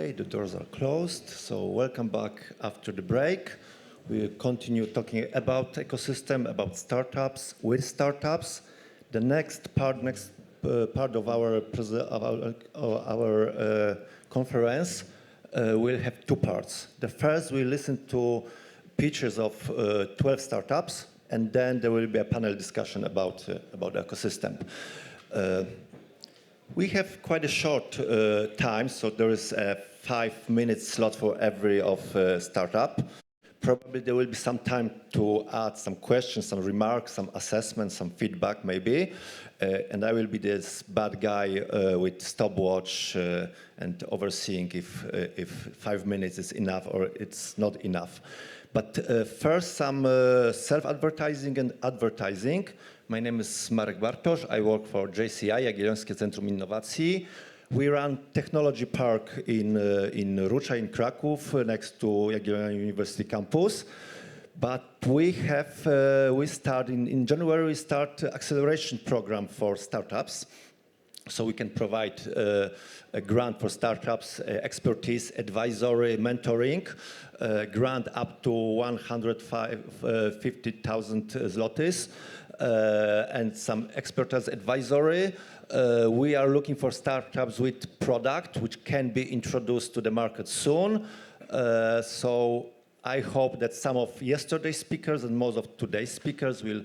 Okay, the doors are closed. So welcome back after the break. We'll continue talking about ecosystem, about startups, with startups. The next part of our conference will have two parts. The first, we'll listen to pitches of 12 startups, and then there will be a panel discussion about ecosystem. We have quite a short time, so there is a 5-minute slot for every startup. Probably there will be some time to add some questions, some remarks, some assessments, some feedback maybe. And I will be this bad guy with stopwatch and overseeing if 5 minutes is enough or it's not enough. But first, some self-advertising and advertising. My name is Marek Bartosz. I work for JCI, Jagiellońskie Centrum Innowacji. We run Technology Park in Rucha in Kraków, next to Jagiellonia University campus. But we start in January. We start acceleration program for startups, so we can provide a grant for startups, expertise, advisory, mentoring, grant up to 150,000 zlotys. And some expertise advisory. We are looking for startups with product which can be introduced to the market soon. So I hope that some of yesterday's speakers and most of today's speakers will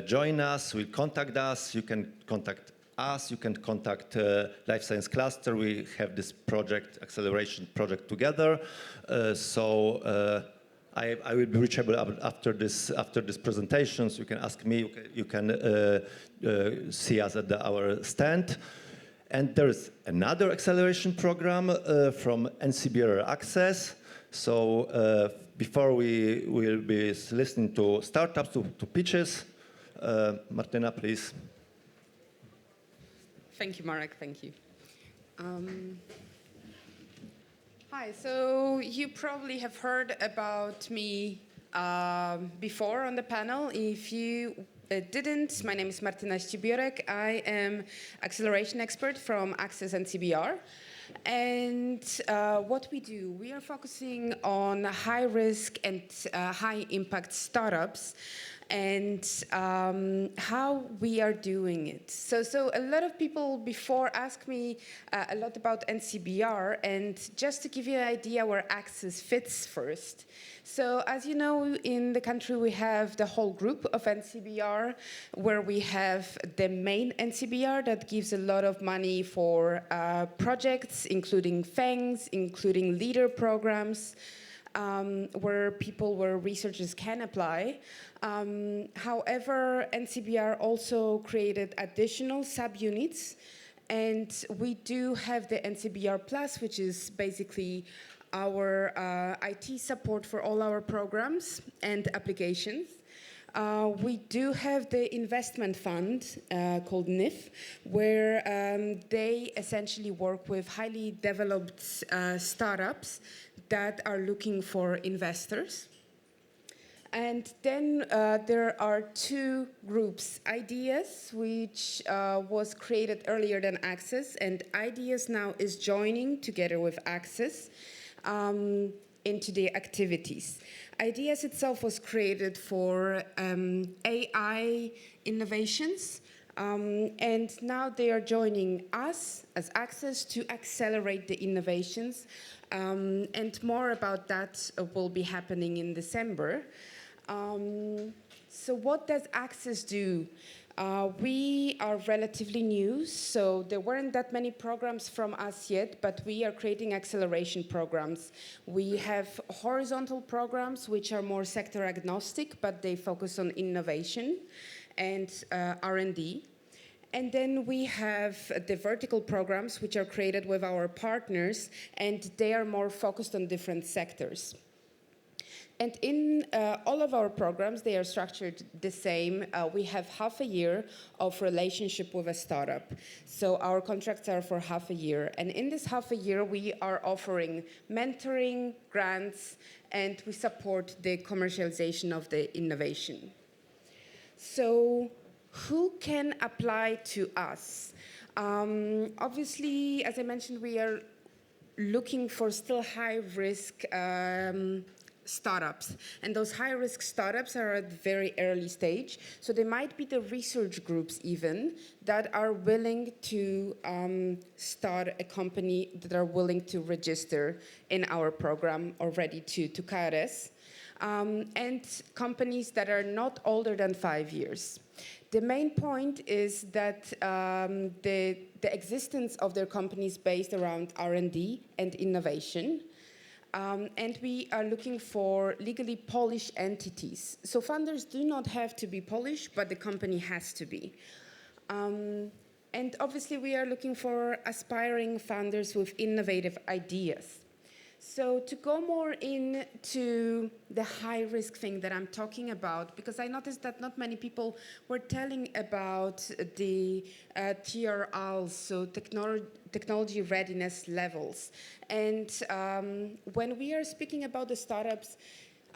join us, will contact us. You can contact us, you can contact LifeScience Klaster. We have this acceleration project together. I will be reachable after this presentation. So you can ask me. You can see us at our stand. And there is another acceleration program from NCBR Access. So before we will be listening to startups, to pitches, Martyna, please. Thank you, Marek. Thank you. Hi, so you probably have heard about me before on the panel. If you didn't, my name is Martyna Ścibiorek. I am acceleration expert from Access and CBR. And what we do, we are focusing on high risk and high impact startups and how we are doing it. So a lot of people before ask me a lot about NCBR, and just to give you an idea where Access fits first. So as you know, in the country we have the whole group of NCBR, where we have the main NCBR that gives a lot of money for projects, including FANGs, including leader programs, where researchers can apply. However, NCBR also created additional subunits, and we do have the NCBR Plus, which is basically our IT support for all our programs and applications. We do have the investment fund called NIF, where they essentially work with highly developed startups that are looking for investors. And then there are two groups, Ideas, which was created earlier than Access, and Ideas now is joining together with Access into the activities. Ideas itself was created for AI innovations, and now they are joining us as Access to accelerate the innovations, and more about that will be happening in December. So what does Access do? We are relatively new, so there weren't that many programs from us yet, but we are creating acceleration programs. We have horizontal programs, which are more sector agnostic, but they focus on innovation and R&D. And then we have the vertical programs, which are created with our partners, and they are more focused on different sectors. And in all of our programs, they are structured the same. We have half a year of relationship with a startup. So our contracts are for half a year. And in this half a year, we are offering mentoring, grants, and we support the commercialization of the innovation. So who can apply to us? Obviously, as I mentioned, we are looking for still high-risk startups. And those high-risk startups are at very early stage. So they might be the research groups even that are willing to start a company, that are willing to register in our program already to KRS. And companies that are not older than 5 years. The main point is that the existence of their companies based around R&D and innovation. And we are looking for legally Polish entities. So funders do not have to be Polish, but the company has to be. And obviously, we are looking for aspiring funders with innovative ideas. So to go more into the high-risk thing that I'm talking about, because I noticed that not many people were telling about the TRLs, so technology readiness levels. And when we are speaking about the startups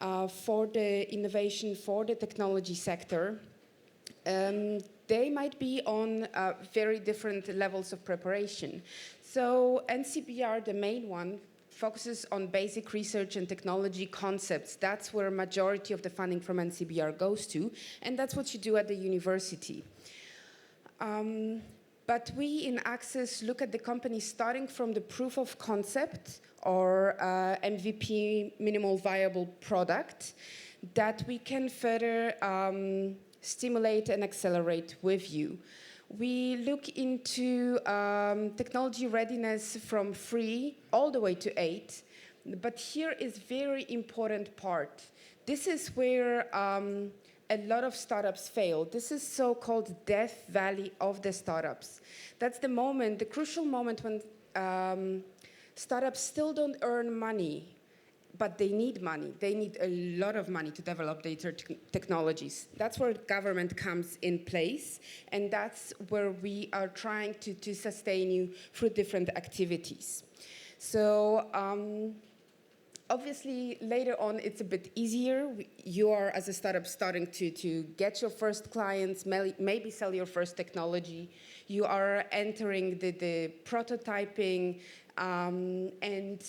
for the innovation, for the technology sector, they might be on very different levels of preparation. So NCBR, the main one, focuses on basic research and technology concepts. That's where a majority of the funding from NCBR goes to, and that's what you do at the university. But we in Access look at the company starting from the proof of concept or MVP, minimal viable product, that we can further stimulate and accelerate with you. We look into technology readiness from 3 all the way to 8, but here is very important part. This is where a lot of startups fail. This is so-called death valley of the startups. That's the moment, the crucial moment when startups still don't earn money, but they need money. They need a lot of money to develop their technologies. That's where government comes in place, and that's where we are trying to sustain you through different activities. So obviously, later on, it's a bit easier. You are, as a startup, starting to get your first clients, maybe sell your first technology. You are entering the prototyping and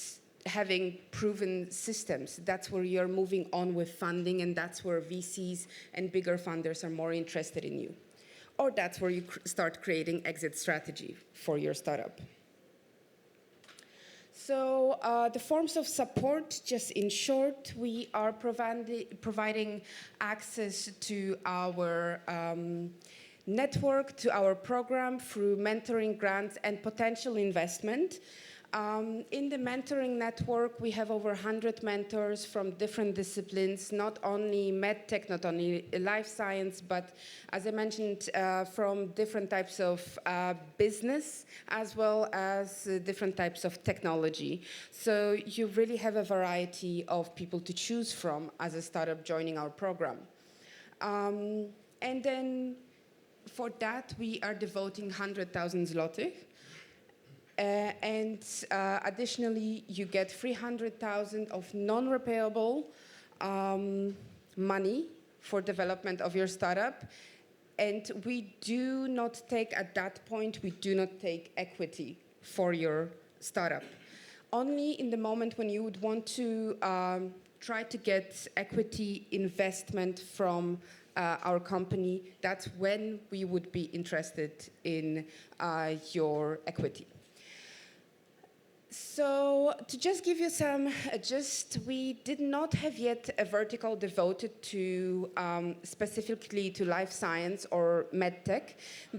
having proven systems. That's where you're moving on with funding, and that's where VCs and bigger funders are more interested in you. Or that's where you start creating exit strategy for your startup. So the forms of support, just in short, we are providing access to our network, to our program through mentoring grants and potential investment. In the mentoring network, we have over 100 mentors from different disciplines, not only medtech, not only life science, but as I mentioned, from different types of business, as well as different types of technology. So you really have a variety of people to choose from as a startup joining our program. And then for that, we are devoting 100,000 zlotych. And additionally, you get 300,000 of non-repayable money for development of your startup. And we do not take, at that point, we do not take equity for your startup. Only in the moment when you would want to try to get equity investment from our company, that's when we would be interested in your equity. So to just give you some gist, we did not have yet a vertical devoted to specifically to life science or medtech,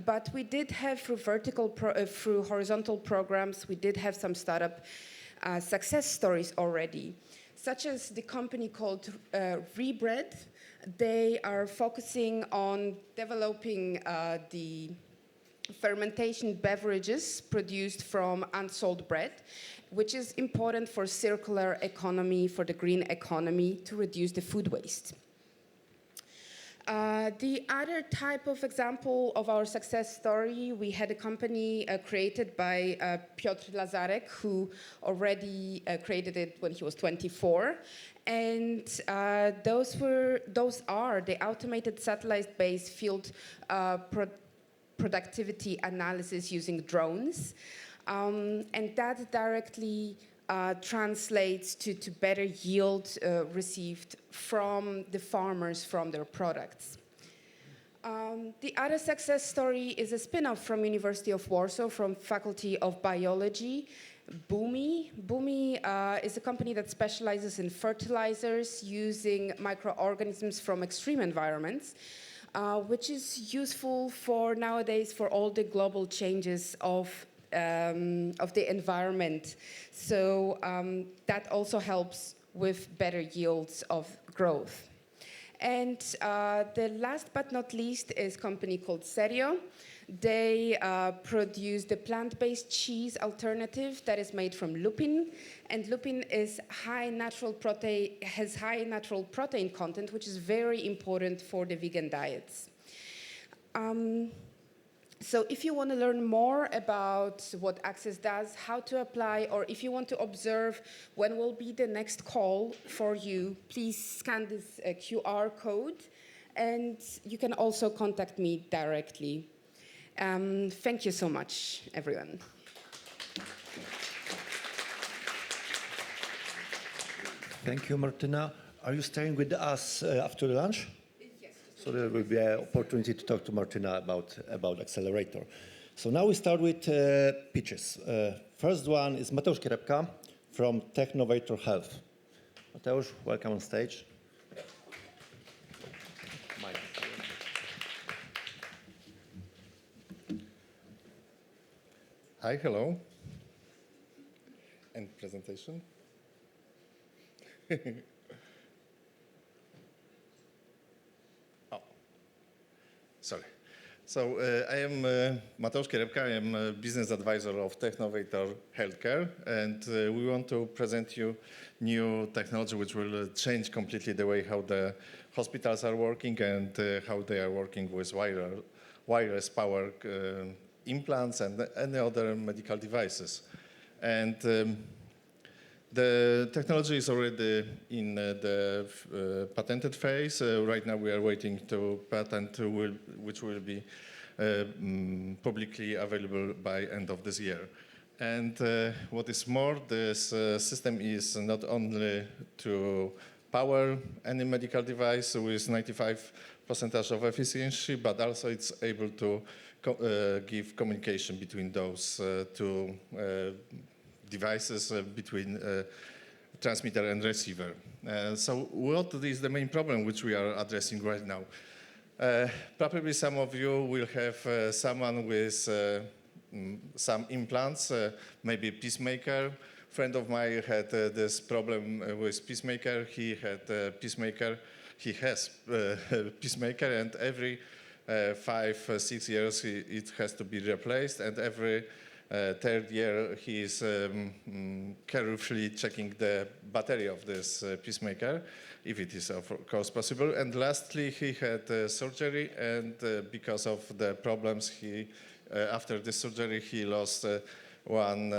but we did have through horizontal programs, we did have some startup success stories already, such as the company called Rebread. They are focusing on developing the fermentation beverages produced from unsold bread, which is important for circular economy, for the green economy, to reduce the food waste. The other type of example of our success story, we had a company created by Piotr Lazarek, who already created it when he was 24. And those are the automated satellite-based field productivity analysis using drones. And that directly translates to better yield received from the farmers from their products. The other success story is a spin-off from University of Warsaw, from Faculty of Biology, Bumi. Bumi is a company that specializes in fertilizers using microorganisms from extreme environments, which is useful for nowadays for all the global changes of the environment. So that also helps with better yields of growth. And the last but not least is a company called Serio. They produce the plant-based cheese alternative that is made from lupin. And lupin is has high natural protein content, which is very important for the vegan diets. So if you want to learn more about what Access does, how to apply, or if you want to observe when will be the next call for you, please scan this QR code, and you can also contact me directly. Thank you so much, everyone. Thank you, Martina. Are you staying with us after lunch? So there will be an opportunity to talk to Martina about Accelerator. So now we start with pitches. First one is Mateusz Kierepka from Technovator Health. Mateusz, welcome on stage. Hi, hello. And presentation. Sorry. So I am Mateusz Kierepka. I am a business advisor of Technovator Healthcare, and we want to present you new technology which will change completely the way how the hospitals are working and how they are working with wireless power implants and any other medical devices. And the technology is already in the patented phase. Right now we are waiting to patent which will be publicly available by end of this year. And what is more, this system is not only to power any medical device with 95% of efficiency, but also it's able to give communication between those two devices, between transmitter and receiver. So what is the main problem which we are addressing right now? Probably some of you will have someone with some implants, maybe pacemaker. Friend of mine had this problem with pacemaker. He had pacemaker. He has pacemaker, and every 5-6 years it has to be replaced, and every third year he is carefully checking the battery of this pacemaker, if it is of course possible. And lastly, he had surgery, and because of the problems, he after the surgery he lost one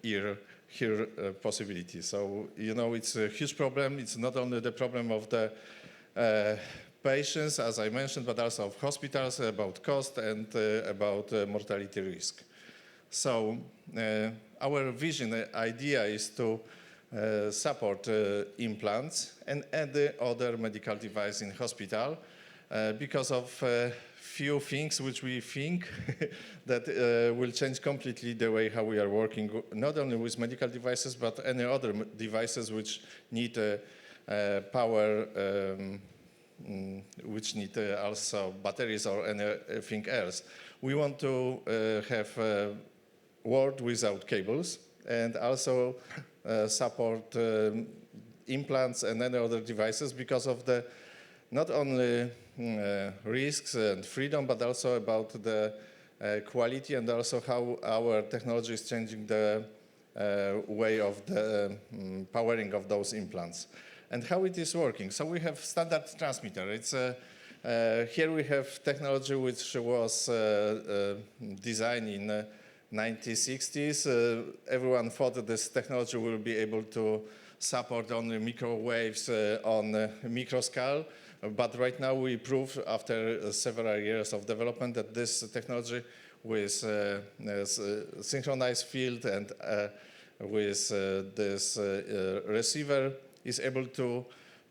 ear here possibility. So you know it's a huge problem. It's not only the problem of the patients, as I mentioned, but also of hospitals, about cost and about mortality risk. So our vision, idea is to support implants and any other medical device in hospital because of few things which we think that will change completely the way how we are working, not only with medical devices, but any other devices which need power, which need also batteries or anything else. We want to have a world without cables, and also support implants and any other devices because of the not only risks and freedom, but also about the quality and also how our technology is changing the way of the powering of those implants. And how it is working. So we have standard transmitter. It's here we have technology which was designed in 1960s. Everyone thought that this technology will be able to support only microwaves on micro scale. But right now we prove, after several years of development, that this technology with synchronized field and with this receiver is able to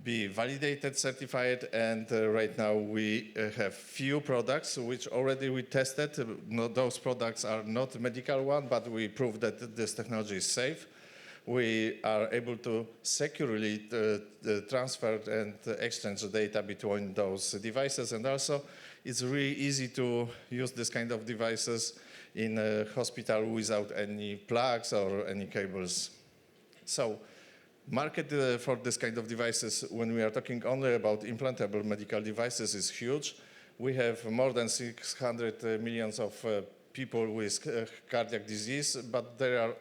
be validated, certified, and right now we have few products which already we tested. Those products are not medical one, but we proved that this technology is safe. We are able to securely transfer and exchange data between those devices, and also it's really easy to use this kind of devices in a hospital without any plugs or any cables. So, market for this kind of devices, when we are talking only about implantable medical devices, is huge. We have more than 600 millions of people with cardiac disease, but there are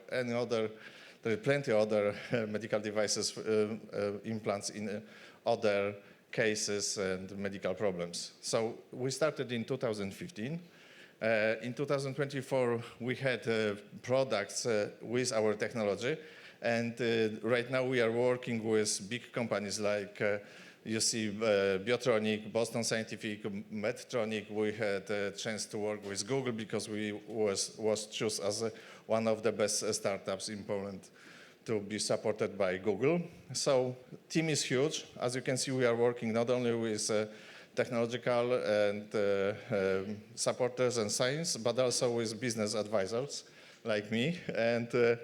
plenty of other medical devices, implants in other cases and medical problems. So we started in 2015. In 2024, we had products with our technology. And right now we are working with big companies like you see Biotronic, Boston Scientific, Medtronic. We had a chance to work with Google because we was chosen as one of the best startups in Poland to be supported by Google. So team is huge. As you can see, we are working not only with technological and supporters and science, but also with business advisors like me. And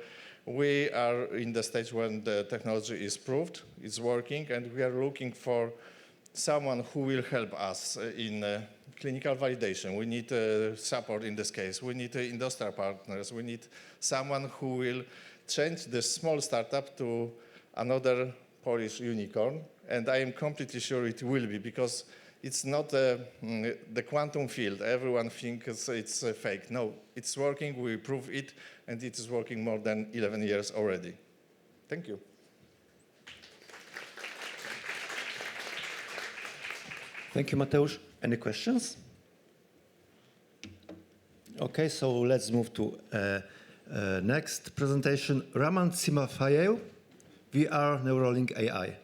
we are in the stage when the technology is proved, it's working, and we are looking for someone who will help us in clinical validation. We need support in this case. We need industrial partners. We need someone who will change this small startup to another Polish unicorn. And I am completely sure it will be, because it's not the quantum field. Everyone thinks it's fake. No, it's working. We prove it, and it is working more than 11 years already. Thank you. Thank you, Mateusz. Any questions? Okay, so let's move to next presentation. Raman Simafayev, VR Neuralink AI.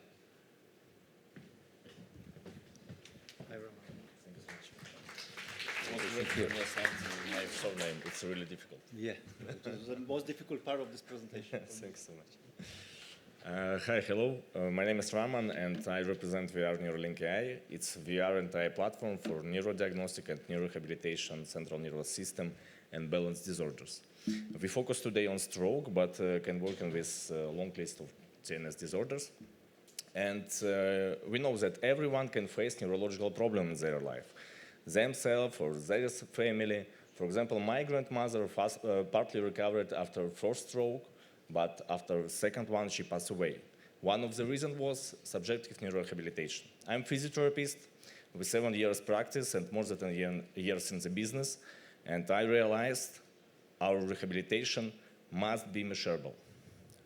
My surname, it's really difficult. Yeah, it is the most difficult part of this presentation. Thanks so much. Hi, hello. My name is Raman, and I represent VR Neuralink AI. It's VR and AI platform for neurodiagnostic and neurorehabilitation, central nervous system, and balance disorders. We focus today on stroke, but can work with a long list of CNS disorders. And we know that everyone can face neurological problems in their life, themselves or their family. For example, my grandmother partly recovered after first stroke, but after second one, she passed away. One of the reasons was subjective neurorehabilitation. I'm a physiotherapist with 7 years practice and more than 10 years in the business, and I realized our rehabilitation must be measurable.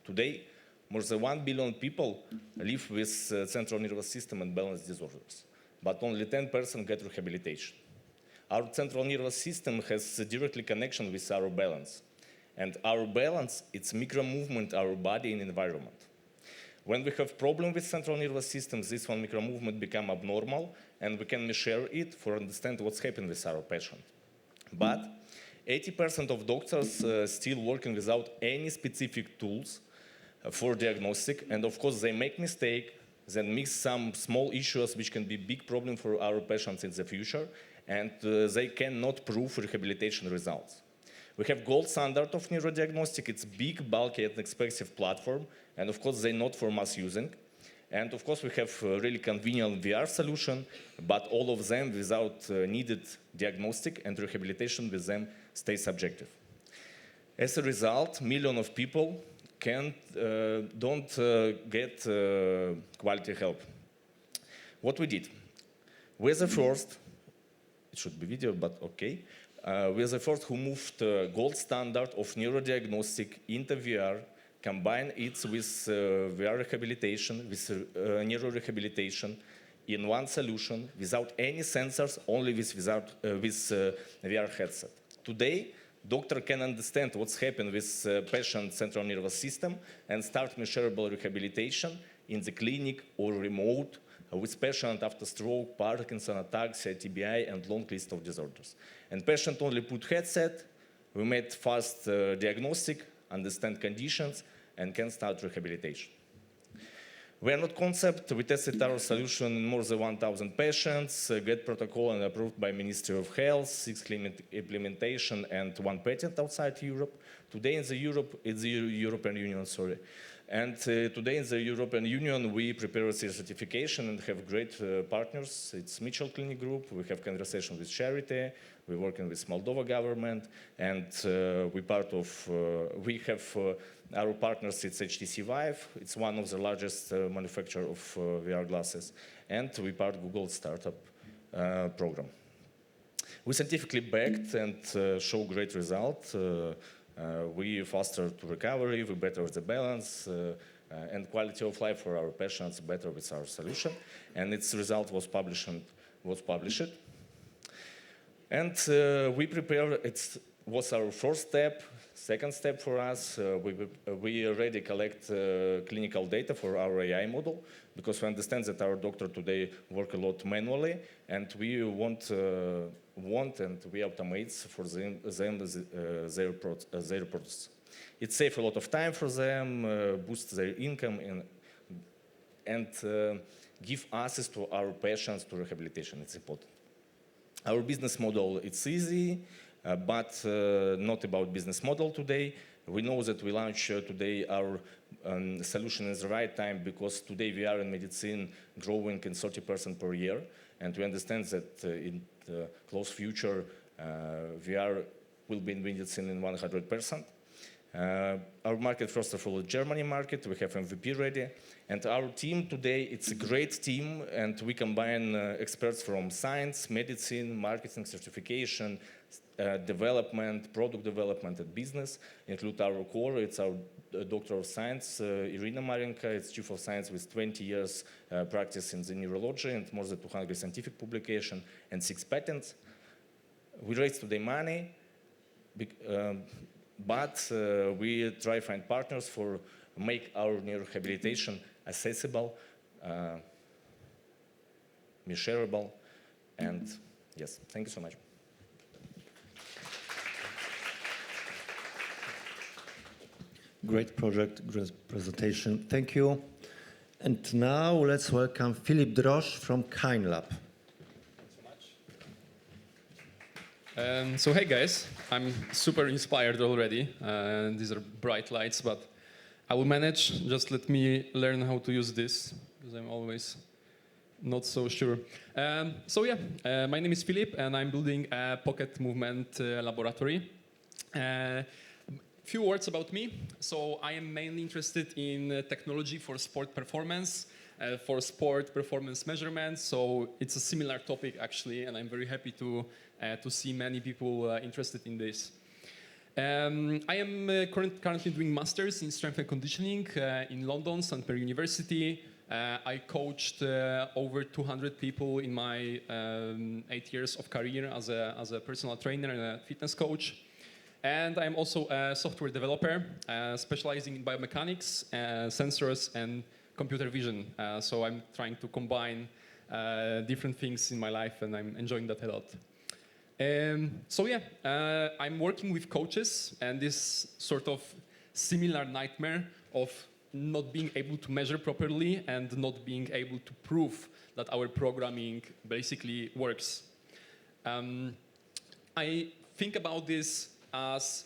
Today, more than 1 billion people live with central nervous system and balance disorders, but only 10% get rehabilitation. Our central nervous system has a direct connection with our balance. And our balance, it's micro-movement, our body and environment. When we have problem with central nervous system, this one micro-movement become abnormal, and we can measure it for understand what's happening with our patient. But 80% of doctors still working without any specific tools for diagnostic, and of course they make mistake, then mix some small issues which can be big problem for our patients in the future, and they cannot prove rehabilitation results. We have gold standard of neurodiagnostic. It's big, bulky, and expensive platform, and of course they're not for mass using. And of course we have a really convenient VR solution, but all of them without needed diagnostic, and rehabilitation with them stay subjective. As a result, millions of people don't get quality help. What we did? We're the first, it should be video, but okay. We're the first who moved gold standard of neurodiagnostic into VR, combine it with VR rehabilitation, with neurorehabilitation in one solution without any sensors, only with VR headset. Today, doctor can understand what's happened with patient central nervous system and start measurable rehabilitation in the clinic or remote with patient after stroke, Parkinson attacks, TBI, and long list of disorders. And patient only put headset, we made fast diagnostic, understand conditions, and can start rehabilitation. We are not concept. We tested our solution in more than 1,000 patients, get protocol and approved by Ministry of Health, 6 clinic implementation, and 1 patent outside Europe. Today in the European Union, sorry. And today in the European Union, we prepare a certification and have great partners. It's Mitchell Clinic Group. We have conversation with charity. We're working with Moldova government, and we have our partners. It's HTC Vive. It's one of the largest manufacturer of VR glasses, and we part Google StartUp program. We scientifically backed and show great result. We faster to recovery, we better the balance, and quality of life for our patients better with our solution. And its result was published. And we prepare, it was our first step. Second step for us, we already collect clinical data for our AI model, because we understand that our doctor today work a lot manually, and we want and we automate for them their process. It saves a lot of time for them, boosts their income, and give access to our patients to rehabilitation. It's important. Our business model, it's easy, but not about business model today. We know that we launch today our solution in the right time, because today we are in medicine growing in 30% per year, and we understand that in the close future VR will be in medicine in 100%. Our market, first of all, is Germany market. We have MVP ready, and our team today, it's a great team, and we combine experts from science, medicine, marketing, certification, development, product development, and business. Include our core, it's our Doctor of Science, Irina Marenka. It's Chief of Science with 20 years practice in the neurology and more than 200 scientific publications and 6 patents. We raised today money, but we try to find partners for make our neurorehabilitation accessible, measurable, and yes, thank you so much. Great project, great presentation. Thank you. And now let's welcome Filip Drosch from KineLab. So hey guys, I'm super inspired already. These are bright lights, but I will manage. Just let me learn how to use this, because I'm always not so sure. My name is Filip, and I'm building a pocket movement laboratory. Few words about me. So I am mainly interested in technology for sport performance, for sport performance measurements. So it's a similar topic actually, and I'm very happy to see many people interested in this. I am currently doing masters in strength and conditioning in London, St. Mary University. I coached over 200 people in my 8 years of career as a personal trainer and a fitness coach. And I'm also a software developer, specializing in biomechanics, sensors, and computer vision. So I'm trying to combine different things in my life, and I'm enjoying that a lot. I'm working with coaches, and this sort of similar nightmare of not being able to measure properly and not being able to prove that our programming basically works. I think about this as,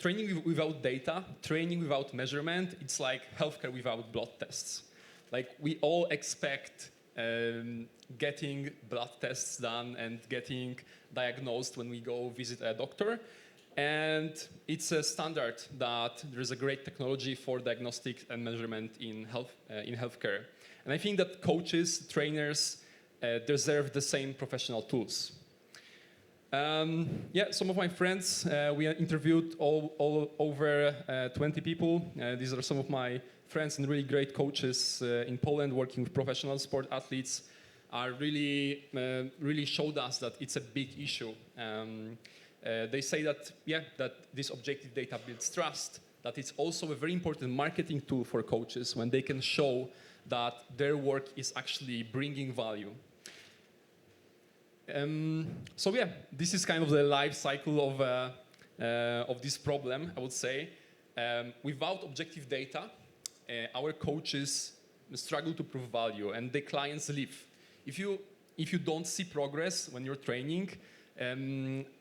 training without data, training without measurement. It's like healthcare without blood tests. Like, we all expect getting blood tests done and getting diagnosed when we go visit a doctor. And it's a standard that there's a great technology for diagnostic and measurement in healthcare. And I think that coaches, trainers deserve the same professional tools. Some of my friends, we interviewed all over 20 people. These are some of my friends and really great coaches in Poland working with professional sport athletes. Are really showed us that it's a big issue. They say that this objective data builds trust, that it's also a very important marketing tool for coaches when they can show that their work is actually bringing value. So yeah, this is kind of the life cycle of this problem, I would say. Without objective data, our coaches struggle to prove value, and the clients leave. If you don't see progress when you're training,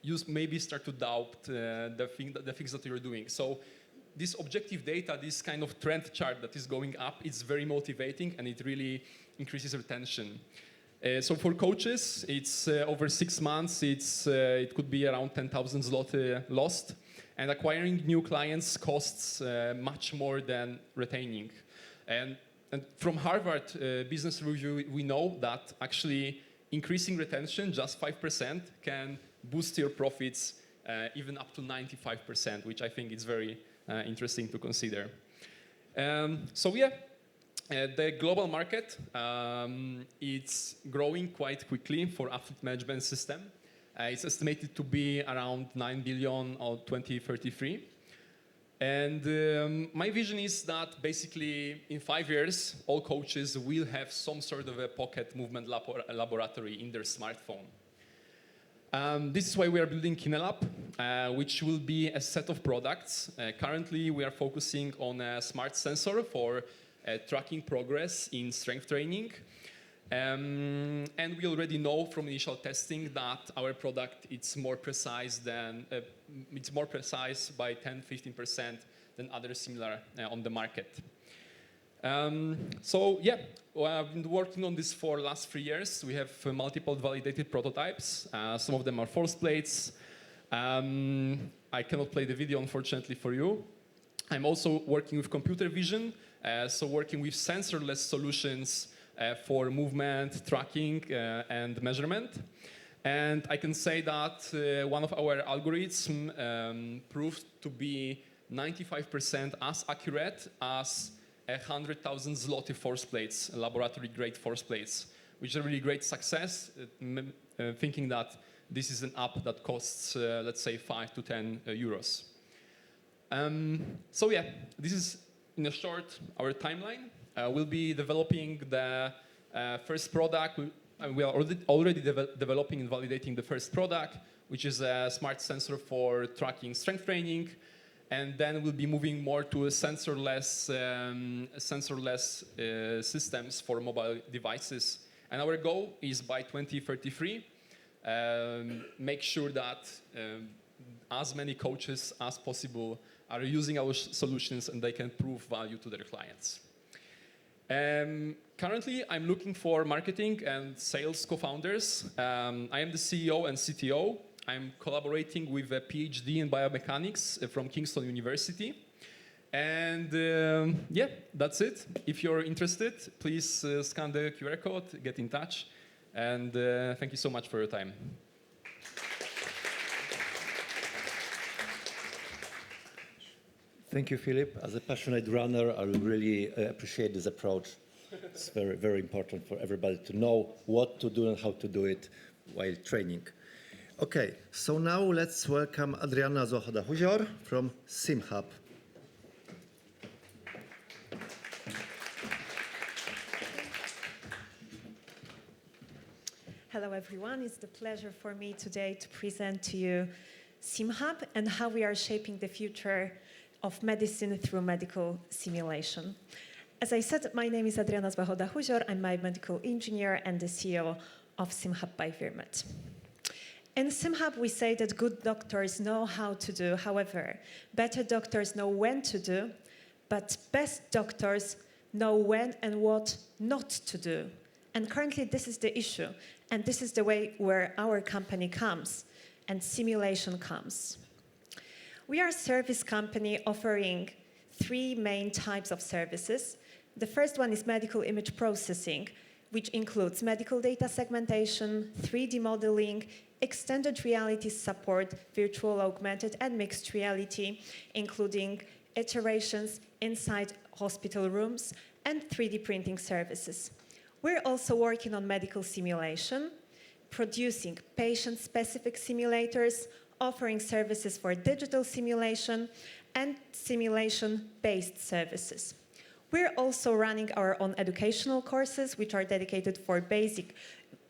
you maybe start to doubt the things that you're doing. So this objective data, this kind of trend chart that is going up, it's very motivating, and it really increases retention. So for coaches, it's over 6 months, it could be around 10,000 zloty lost. And acquiring new clients costs much more than retaining. And from Harvard Business Review, we know that actually increasing retention, just 5%, can boost your profits even up to 95%, which I think is very interesting to consider. So yeah, the global market, it's growing quite quickly for athlete management system. It's estimated to be around 9 billion or 2033. And my vision is that basically in 5 years, all coaches will have some sort of a pocket movement laboratory in their smartphone. This is why we are building ScaleUp, which will be a set of products. Currently, we are focusing on a smart sensor for tracking progress in strength training. And we already know from initial testing that our product it's more precise by 10-15% than others similar on the market. So yeah, I've been working on this for the last 3 years. We have multiple validated prototypes. Some of them are force plates. I cannot play the video, unfortunately, for you. I'm also working with computer vision, so working with sensorless solutions for movement, tracking, and measurement. And I can say that one of our algorithms proved to be 95% as accurate as 100,000 zloty force plates, laboratory-grade force plates, which is a really great success, thinking that this is an app that costs, let's say, 5 to 10 euros. So yeah, this is, in a short, our timeline. We'll be developing the first product. We are already developing and validating the first product, which is a smart sensor for tracking strength training. And then we'll be moving more to a sensorless systems for mobile devices. And our goal is by 2033, make sure that as many coaches as possible are using our solutions and they can prove value to their clients. Currently, I'm looking for marketing and sales co-founders. I am the CEO and CTO. I'm collaborating with a PhD in biomechanics from Kingston University. And yeah, that's it. If you're interested, please scan the QR code, get in touch. And thank you so much for your time. Thank you, Philip. As a passionate runner, I really appreciate this approach. It's very, very important for everybody to know what to do and how to do it while training. Okay, so now let's welcome Adriana Zohoda-Huzior from SimHub. Hello, everyone. It's a pleasure for me today to present to you SimHub and how we are shaping the future of medicine through medical simulation. As I said, my name is Adriana Zohoda-Huzior. I'm a medical engineer and the CEO of SimHub by Virmet. In SimHub, we say that good doctors know how to do. However, better doctors know when to do, but best doctors know when and what not to do. And currently, this is the issue. And this is the way where our company comes and simulation comes. We are a service company offering 3 main types of services. The first one is medical image processing, which includes medical data segmentation, 3D modeling, extended reality support, virtual, augmented, and mixed reality, including iterations inside hospital rooms, and 3D printing services. We're also working on medical simulation, producing patient-specific simulators, offering services for digital simulation, and simulation-based services. We're also running our own educational courses, which are dedicated for basic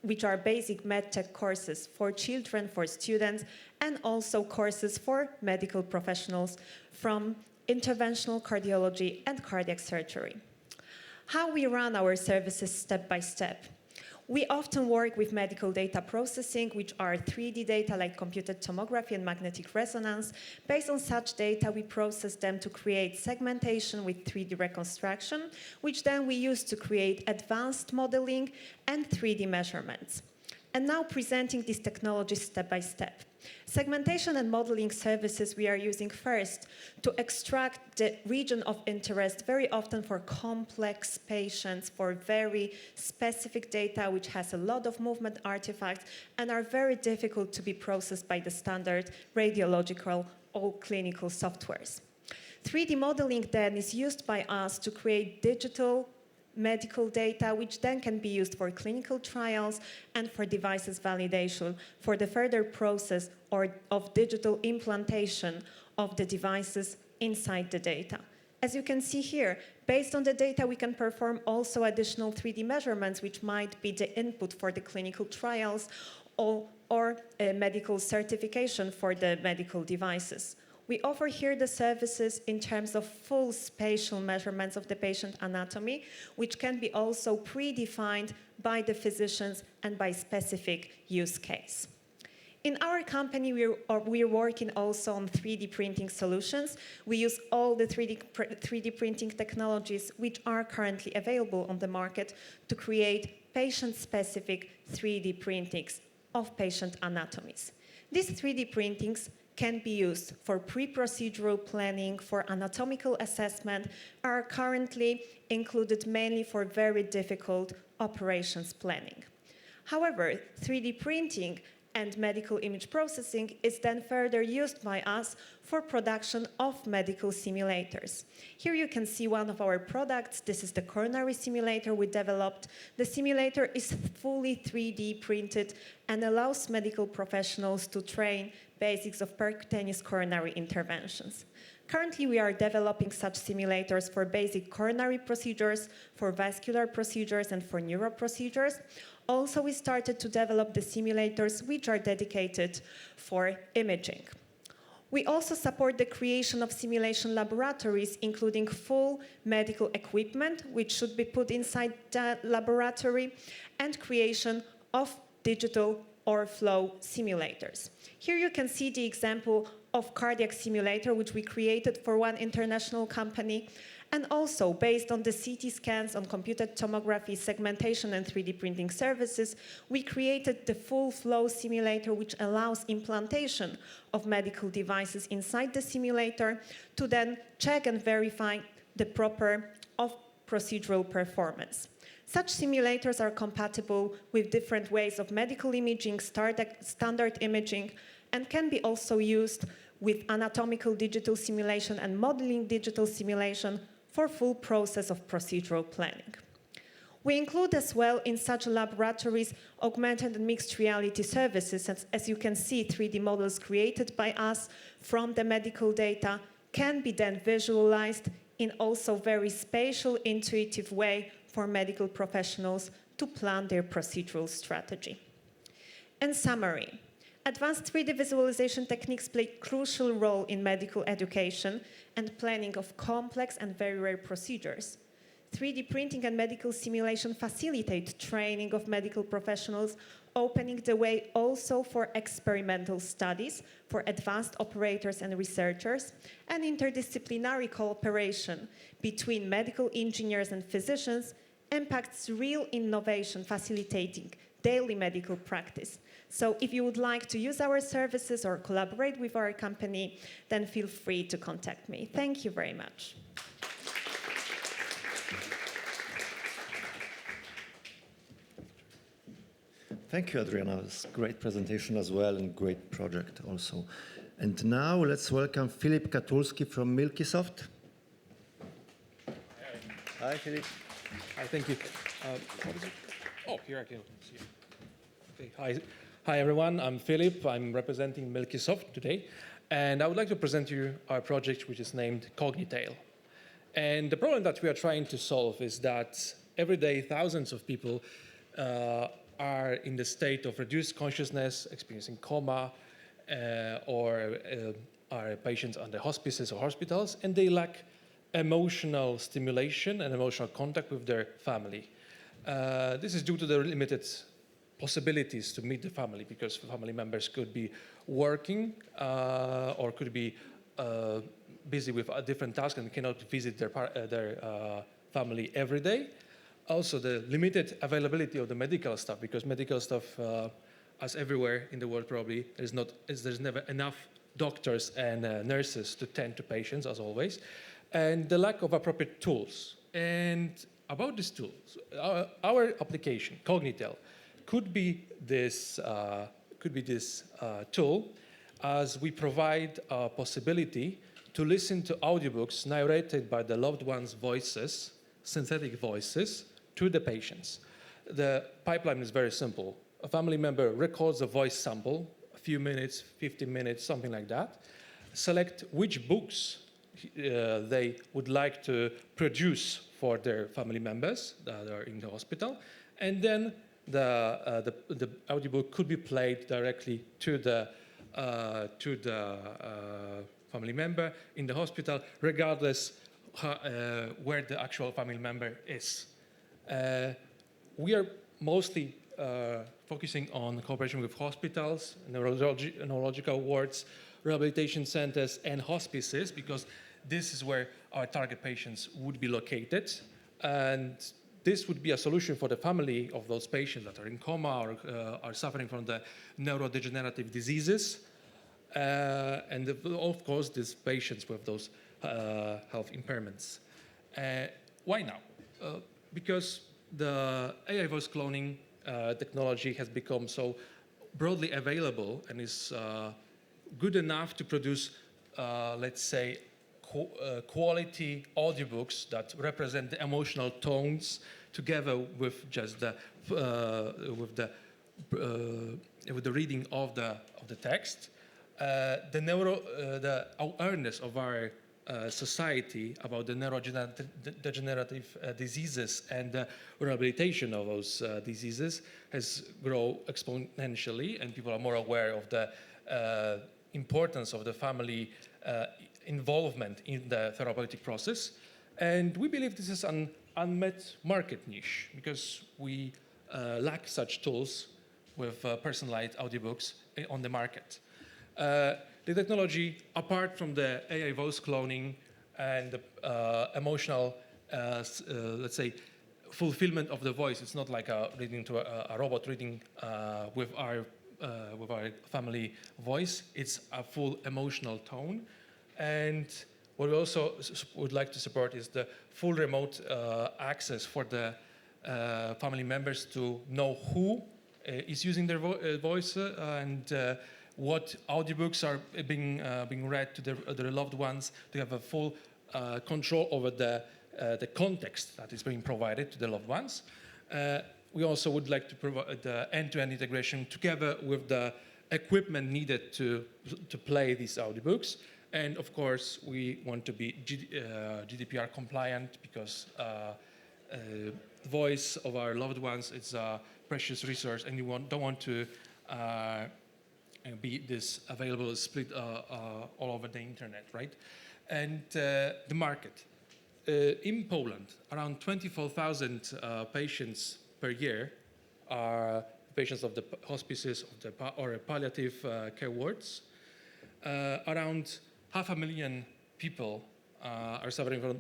medtech courses for children, for students, and also courses for medical professionals from interventional cardiology and cardiac surgery. How we run our services step by step. We often work with medical data processing, which are 3D data like computed tomography and magnetic resonance. Based on such data, we process them to create segmentation with 3D reconstruction, which then we use to create advanced modeling and 3D measurements. And now presenting these technologies step by step. Segmentation and modeling services we are using first to extract the region of interest, very often for complex patients, for very specific data which has a lot of movement artifacts and are very difficult to be processed by the standard radiological or clinical softwares. 3D modeling then is used by us to create digital medical data, which then can be used for clinical trials and for devices validation for the further process of digital implantation of the devices inside the data. As you can see here, based on the data, we can perform also additional 3D measurements, which might be the input for the clinical trials or a medical certification for the medical devices. We offer here the services in terms of full spatial measurements of the patient anatomy, which can be also predefined by the physicians and by specific use case. In our company, we're working also on 3D printing solutions. We use all the 3D printing technologies which are currently available on the market to create patient-specific 3D printings of patient anatomies. These 3D printings can be used for pre-procedural planning, for anatomical assessment, are currently included mainly for very difficult operations planning. However, 3D printing and medical image processing is then further used by us for production of medical simulators. Here you can see one of our products. This is the coronary simulator we developed. The simulator is fully 3D printed and allows medical professionals to train basics of percutaneous coronary interventions. Currently, we are developing such simulators for basic coronary procedures, for vascular procedures, and for neuro procedures. Also, we started to develop the simulators which are dedicated for imaging. We also support the creation of simulation laboratories, including full medical equipment, which should be put inside the laboratory, and creation of digital or flow simulators. Here you can see the example of cardiac simulator, which we created for one international company, and also based on the CT scans, on computed tomography, segmentation, and 3D printing services, we created the full flow simulator, which allows implantation of medical devices inside the simulator to then check and verify the proper procedural performance. Such simulators are compatible with different ways of medical imaging, standard imaging, and can be also used with anatomical digital simulation and modeling digital simulation for full process of procedural planning. We include as well in such laboratories augmented and mixed reality services. As you can see, 3D models created by us from the medical data can be then visualized in also very spatial, intuitive way for medical professionals to plan their procedural strategy. In summary, advanced 3D visualization techniques play a crucial role in medical education and planning of complex and very rare procedures. 3D printing and medical simulation facilitate training of medical professionals, opening the way also for experimental studies for advanced operators and researchers, and interdisciplinary cooperation between medical engineers and physicians impacts real innovation, facilitating daily medical practice. So if you would like to use our services or collaborate with our company, then feel free to contact me. Thank you very much. Thank you, Adriana. It's a great presentation as well and great project also. And now let's welcome Filip Katulski from Milkysoft. Hi, Filip. Hi, thank you. What is it? Oh, here I can see it. Okay, hi everyone. I'm Filip. I'm representing Milkysoft today, and I would like to present you our project, which is named Cognitail. And the problem that we are trying to solve is that every day thousands of people are in the state of reduced consciousness, experiencing coma, or are patients under hospices or hospitals, and they lack emotional stimulation and emotional contact with their family. This is due to the limited possibilities to meet the family, because family members could be working or could be busy with a different tasks and cannot visit their family every day. Also, the limited availability of the medical staff, because medical staff, as everywhere in the world probably, there's never enough doctors and nurses to tend to patients, as always, and the lack of appropriate tools. And about these tools, our application, Cognitel, could be this tool, as we provide a possibility to listen to audiobooks narrated by the loved ones' voices, synthetic voices, to the patients. The pipeline is very simple. A family member records a voice sample, a few minutes, 15 minutes, something like that, select which books they would like to produce for their family members that are in the hospital, and then the audiobook could be played directly to the family member in the hospital, regardless where the actual family member is. We are mostly focusing on cooperation with hospitals, neurological wards, rehabilitation centers, and hospices, because this is where our target patients would be located. And this would be a solution for the family of those patients that are in coma or are suffering from the neurodegenerative diseases. And of course, these patients with those health impairments. Why now? Because the AI voice cloning technology has become so broadly available and is good enough to produce, let's say, quality audiobooks that represent the emotional tones, together with just the reading of the text. The awareness of our society about the neurodegenerative diseases and the rehabilitation of those diseases has grown exponentially, and people are more aware of the importance of the family involvement in the therapeutic process. And we believe this is an unmet market niche, because we lack such tools with personalized audiobooks on the market. The technology, apart from the AI voice cloning and the emotional, let's say, fulfillment of the voice, it's not like reading to a robot reading with our family voice. It's a full emotional tone. And what we also would like to support is the full remote access for the family members to know who is using their voice and what audiobooks are being read to their loved ones. They have a full control over the context that is being provided to the loved ones. We also would like to provide the end-to-end integration together with the equipment needed to play these audiobooks. And of course, we want to be GDPR compliant, because the voice of our loved ones is a precious resource, and you don't want to be this available split all over the internet, right? And the market. In Poland, around 24,000 patients per year are patients of the hospices or palliative care wards. Around 500,000 people are suffering from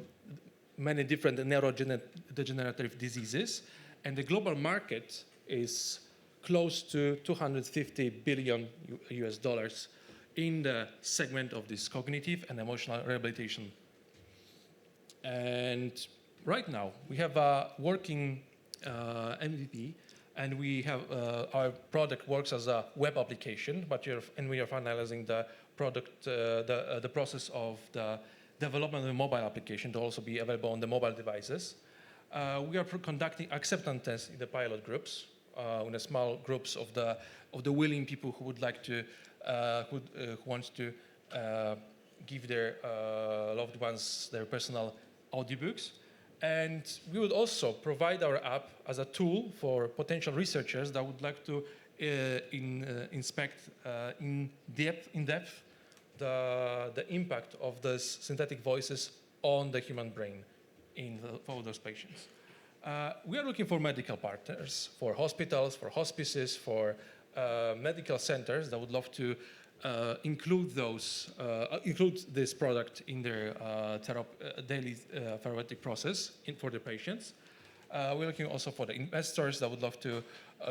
many different neurodegenerative diseases, and the global market is close to 250 billion US dollars in the segment of this cognitive and emotional rehabilitation. And right now, we have a working MVP, and we have our product works as a web application, and we are finalizing the product, the process of the development of a mobile application to also be available on the mobile devices. We are conducting acceptance tests in the pilot groups, in the small groups of the willing people who would like to, who wants to give their loved ones their personal audiobooks. And we would also provide our app as a tool for potential researchers that would like to inspect in depth the impact of these synthetic voices on the human brain for those patients. We are looking for medical partners, for hospitals, for hospices, for medical centers that would love to include this product in their daily therapeutic process for the patients. We're looking also for the investors that would love to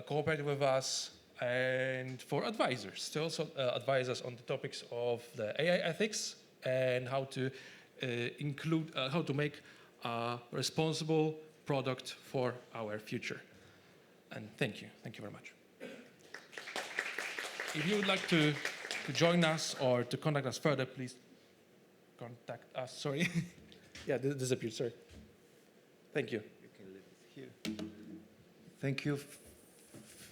cooperate with us, and for advisors to also advise us on the topics of the AI ethics and how to how to make a responsible product for our future. And thank you very much. If you would like to join us or to contact us further, please contact us. Sorry. Yeah, this disappeared, sorry. Thank you. You can leave it here. Thank you,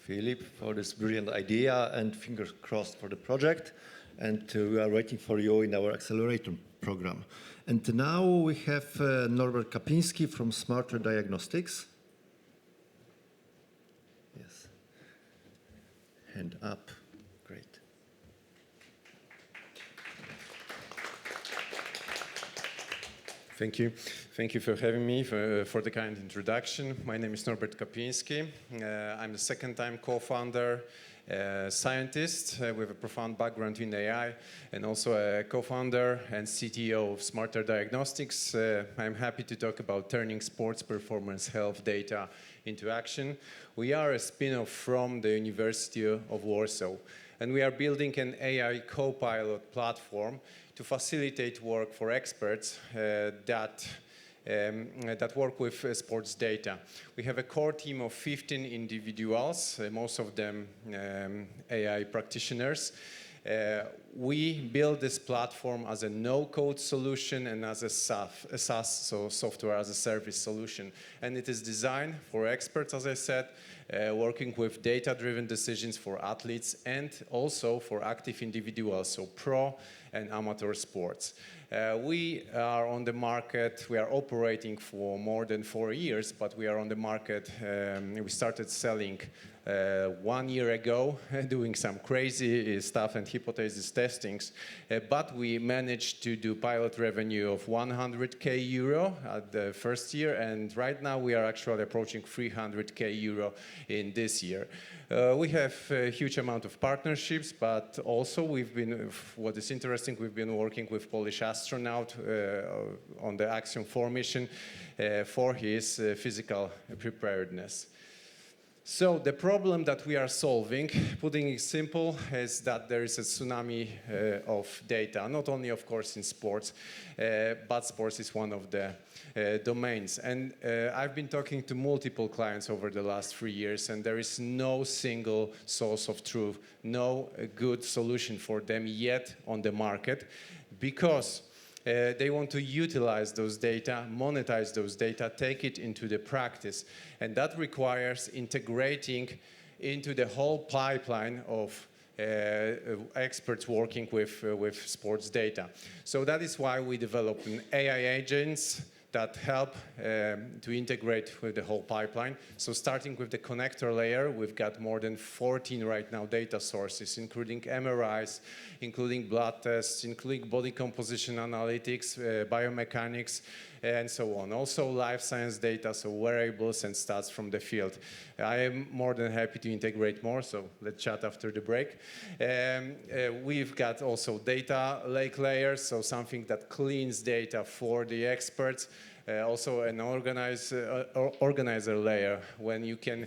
Philip, for this brilliant idea, and fingers crossed for the project. And we are waiting for you in our accelerator program. And now we have Norbert Kapinski from Smarter Diagnostics. Yes. Hand up. Great. Thank you. Thank you for having me, for the kind introduction. My name is Norbert Kapinski. I'm the second-time co-founder, scientist with a profound background in AI, and also a co-founder and CTO of Smarter Diagnostics. I'm happy to talk about turning sports performance health data into action. We are a spin-off from the University of Warsaw, and we are building an AI co-pilot platform to facilitate work for experts that work with sports data. We have a core team of 15 individuals, most of them AI practitioners. We build this platform as a no-code solution and as a SaaS, so software as a service solution. And it is designed for experts, as I said, working with data-driven decisions for athletes and also for active individuals, so pro and amateur sports. We are on the market. We are operating for more than 4 years, but we are on the market. We started selling 1 year ago, doing some crazy stuff and hypothesis testings, but we managed to do pilot revenue of 100K euro at the first year, and right now we are actually approaching 300K euro in this year. We have a huge amount of partnerships, but also what is interesting, we've been working with Polish astronaut on the Axiom 4 mission for his physical preparedness. So the problem that we are solving, putting it simple, is that there is a tsunami of data, not only, of course, in sports, but sports is one of the domains. And I've been talking to multiple clients over the last 3 years, and there is no single source of truth, no good solution for them yet on the market, because they want to utilize those data, monetize those data, take it into the practice. And that requires integrating into the whole pipeline of experts working with sports data. So that is why we developed an AI agents that help to integrate with the whole pipeline. So starting with the connector layer, we've got more than 14 right now data sources, including MRIs, including blood tests, including body composition analytics, biomechanics, and so on. Also LifeScience data, so wearables and stats from the field. I am more than happy to integrate more, so let's chat after the break. We've got also data lake layers, so something that cleans data for the experts. Also an organizer layer, when you can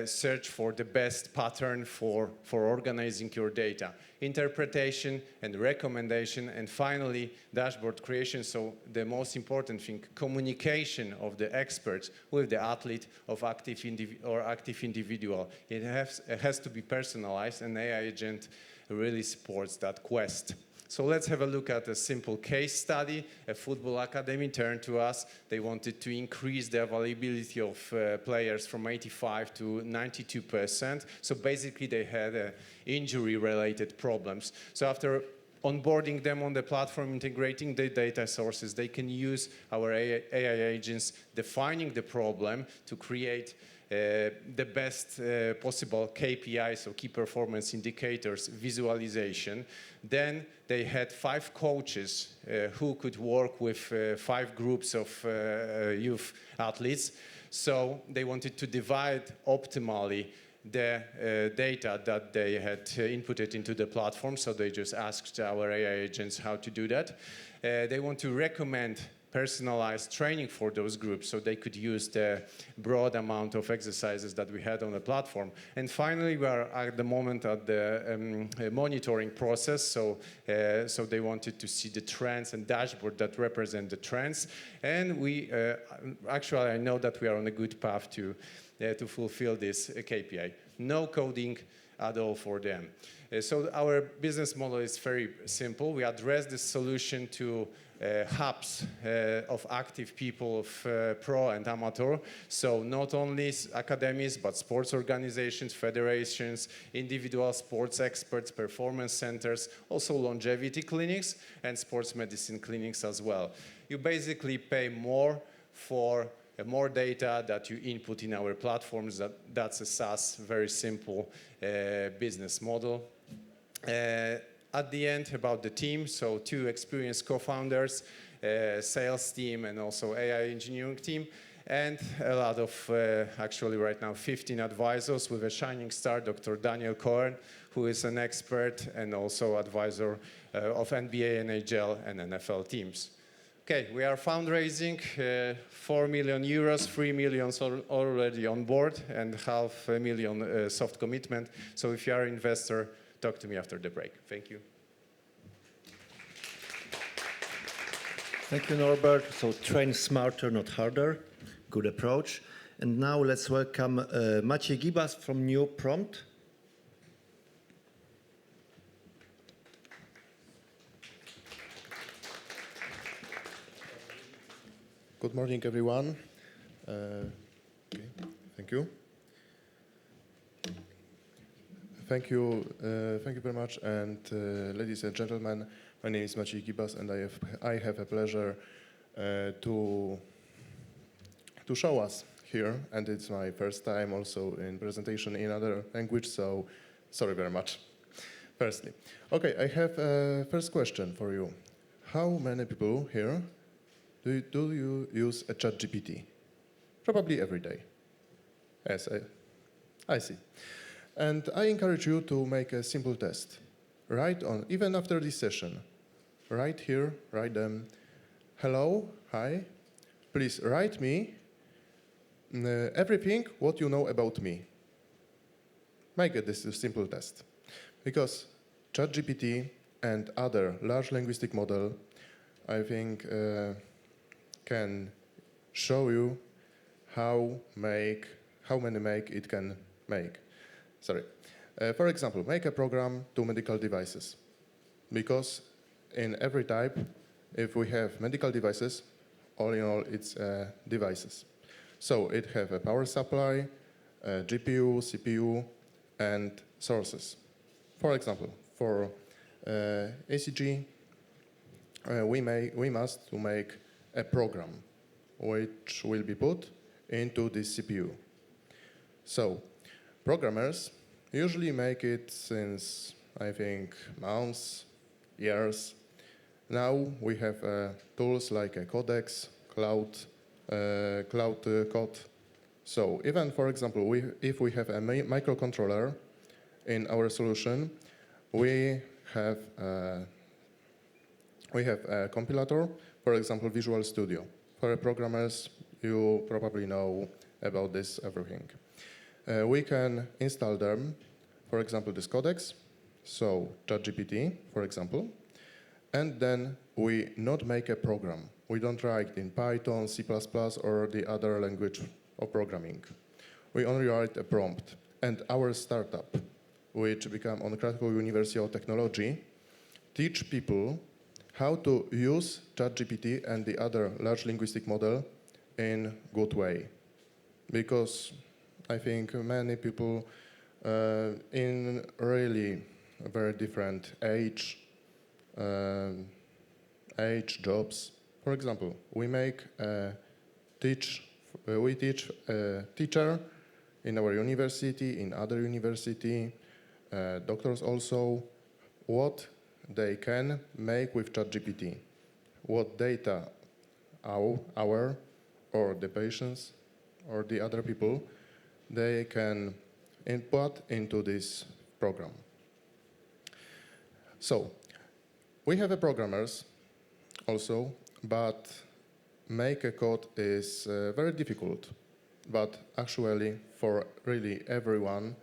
search for the best pattern for organizing your data. Interpretation and recommendation, and finally, dashboard creation. So the most important thing, communication of the experts with the athlete of active individual. It has to be personalized, and AI agent really supports that quest. So let's have a look at a simple case study. A football academy turned to us. They wanted to increase the availability of players from 85 to 92%. So basically they had injury-related problems. So after onboarding them on the platform, integrating the data sources. They can use our AI agents, defining the problem to create the best possible KPIs, so key performance indicators, visualization. Then they had 5 coaches who could work with 5 groups of youth athletes. So they wanted to divide optimally the data that they had inputted into the platform. So they just asked our AI agents how to do that. They want to recommend personalized training for those groups so they could use the broad amount of exercises that we had on the platform. And finally, we are at the moment at the monitoring process. So they wanted to see the trends and dashboard that represent the trends. And we actually, I know that we are on a good path to fulfill this KPI. No coding at all for them. So our business model is very simple. We address this solution to hubs of active people, of pro and amateur. So not only academies, but sports organizations, federations, individual sports experts, performance centers, also longevity clinics and sports medicine clinics as well. You basically pay more for more data that you input in our platforms. That's a SaaS, very simple business model. At the end, about the team, so 2 experienced co-founders, sales team, and also AI engineering team, and a lot of, actually right now, 15 advisors with a shining star, Dr. Daniel Cohen, who is an expert and also advisor of NBA, NHL, and NFL teams. Okay, we are fundraising 4 million euros, 3 million already on board, and 500,000 soft commitment. So if you are an investor, talk to me after the break. Thank you. Thank you, Norbert. So train smarter, not harder. Good approach. And now let's welcome Maciej Gibas from New Prompt. Good morning, everyone. Okay, thank you. Thank you very much. And ladies and gentlemen, my name is Maciej Gibas, and I have a pleasure to show us here. And it's my first time also in presentation in other language, so sorry very much. Firstly, okay, I have a first question for you. How many people here do you use a ChatGPT? Probably every day. Yes, I see. And I encourage you to make a simple test. Write on, even after this session, right here, write them, hello, hi, please write me everything what you know about me. Make this a simple test. Because ChatGPT and other large linguistic model, I think, can show you how many it can make. Sorry. For example, make a program to medical devices. Because in every type, if we have medical devices, all in all, it's devices. So it have a power supply, a GPU, CPU, and sources. For example, for ECG, we must to make a program which will be put into this CPU. So programmers usually make it since, I think, months, years. Now we have tools like a Codex, Cloud Code. So even, for example, if we have a microcontroller in our solution, we have a compilator, for example, Visual Studio. For programmers, you probably know about this everything. We can install them, for example, this codex, so ChatGPT, for example, and then we not make a program. We don't write in Python, C++, or the other language of programming. We only write a prompt. And our startup, which became on Cracow University of Technology, teach people how to use ChatGPT and the other large linguistic model in good way. Because I think many people in really very different age age, jobs. For example, we teach teacher in our university, in other university, doctors also, what they can make with ChatGPT, what data our or the patients or the other people they can input into this program. So we have programmers also, but make a code is very difficult. But actually, for really everyone,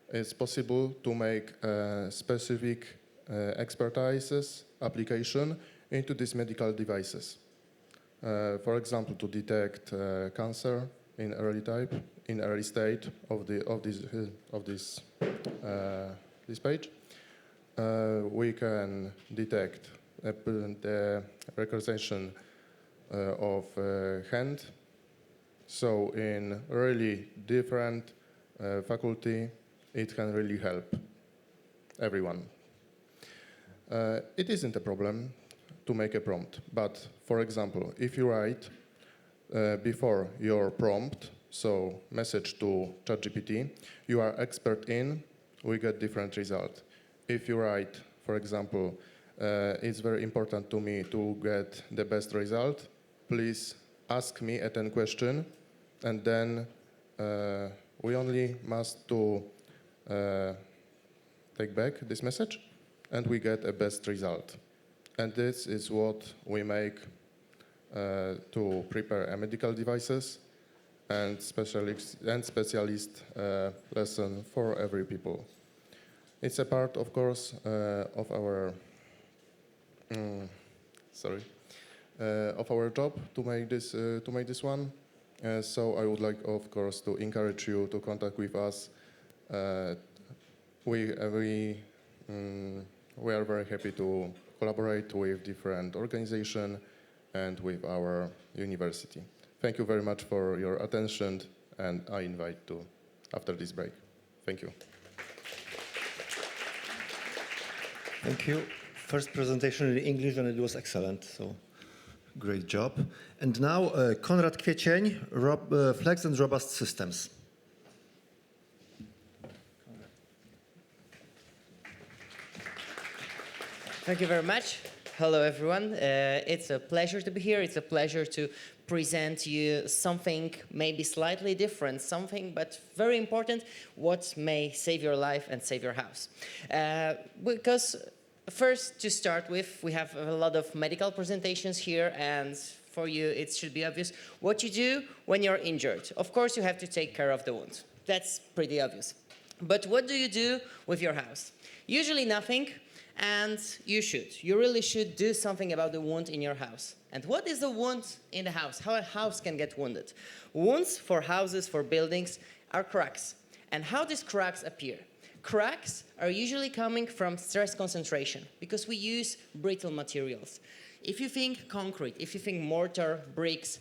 it's possible to make specific expertises application into these medical devices. For example, to detect cancer in early state of this page, we can detect the recognition of hand. So in really different faculty, it can really help everyone. It isn't a problem to make a prompt, but for example, if you write before your prompt, so message to ChatGPT, you are expert in, we get different result. If you write, for example, it's very important to me to get the best result, please ask me a 10 question, and then we only must to take back this message, and we get a best result. And this is what we make to prepare medical devices and specialist lesson for every people. It's a part, of course, of our of our job to make this one. So I would like, of course, to encourage you to contact with us. We are very happy to collaborate with different organizations and with our university. Thank you very much for your attention, and I invite to after this break. Thank you. Thank you. First presentation in English, and it was excellent. So, great job. And now, Konrad Kwiecień, Flex and Robust Systems. Thank you very much. Hello, everyone. It's a pleasure to be here. It's a pleasure to present you something maybe slightly different, something but very important, what may save your life and save your house. Because first, to start with, we have a lot of medical presentations here, and for you, it should be obvious what you do when you're injured. Of course, you have to take care of the wound. That's pretty obvious. But what do you do with your house? Usually nothing. And you really should do something about the wound in your house. And what is the wound in the house? How a house can get wounded? Wounds for houses, for buildings, are cracks. And how these cracks appear? Cracks are usually coming from stress concentration because we use brittle materials. If you think concrete, if you think mortar, bricks,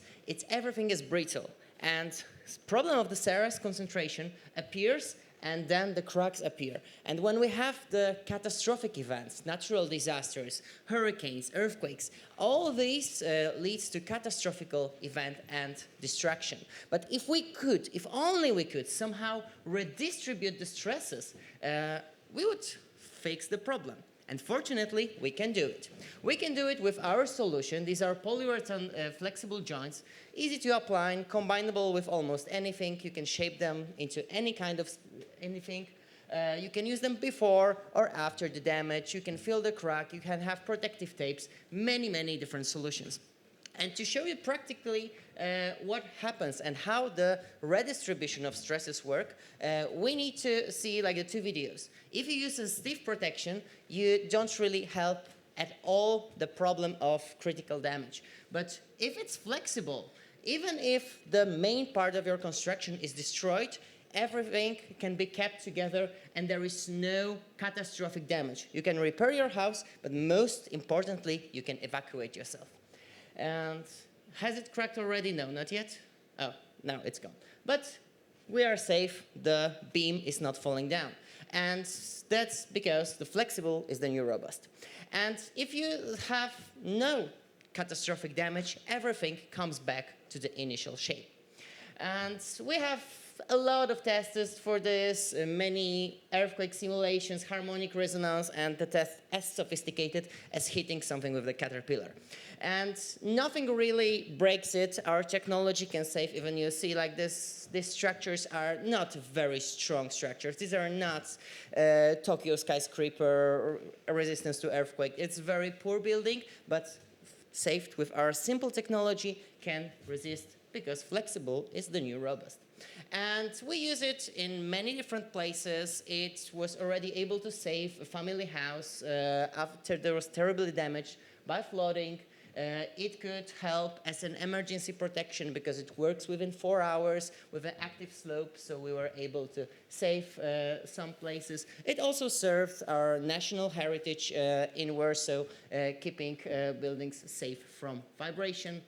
everything is brittle. And the problem of the stress concentration appears, and then the cracks appear. And when we have the catastrophic events, natural disasters, hurricanes, earthquakes, all these leads to catastrophic event and destruction. But if only we could somehow redistribute the stresses, we would fix the problem. And fortunately, we can do it. We can do it with our solution. These are polyurethane flexible joints, easy to apply, combinable with almost anything. You can shape them into any kind of anything. You can use them before or after the damage. You can fill the crack. You can have protective tapes, many, many different solutions. And to show you practically what happens and how the redistribution of stresses work, we need to see like the two videos. If you use a stiff protection, you don't really help at all the problem of critical damage. But if it's flexible, even if the main part of your construction is destroyed, everything can be kept together and there is no catastrophic damage. You can repair your house, but most importantly, you can evacuate yourself. And has it cracked already? No, not yet. Oh, now it's gone. But we are safe. The beam is not falling down. And that's because the flexible is the new robust. And if you have no catastrophic damage, everything comes back to the initial shape. And we have a lot of tests for this, many earthquake simulations, harmonic resonance, and the test as sophisticated as hitting something with the caterpillar. And nothing really breaks it. Our technology can save, even you see like this, these structures are not very strong structures. These are not Tokyo skyscraper resistance to earthquake. It's very poor building, but saved with our simple technology can resist because flexible is the new robust. And we use it in many different places. It was already able to save a family house after there was terribly damaged by flooding. It could help as an emergency protection because it works within 4 hours with an active slope, so we were able to save some places. It also serves our national heritage in Warsaw, keeping buildings safe from vibration.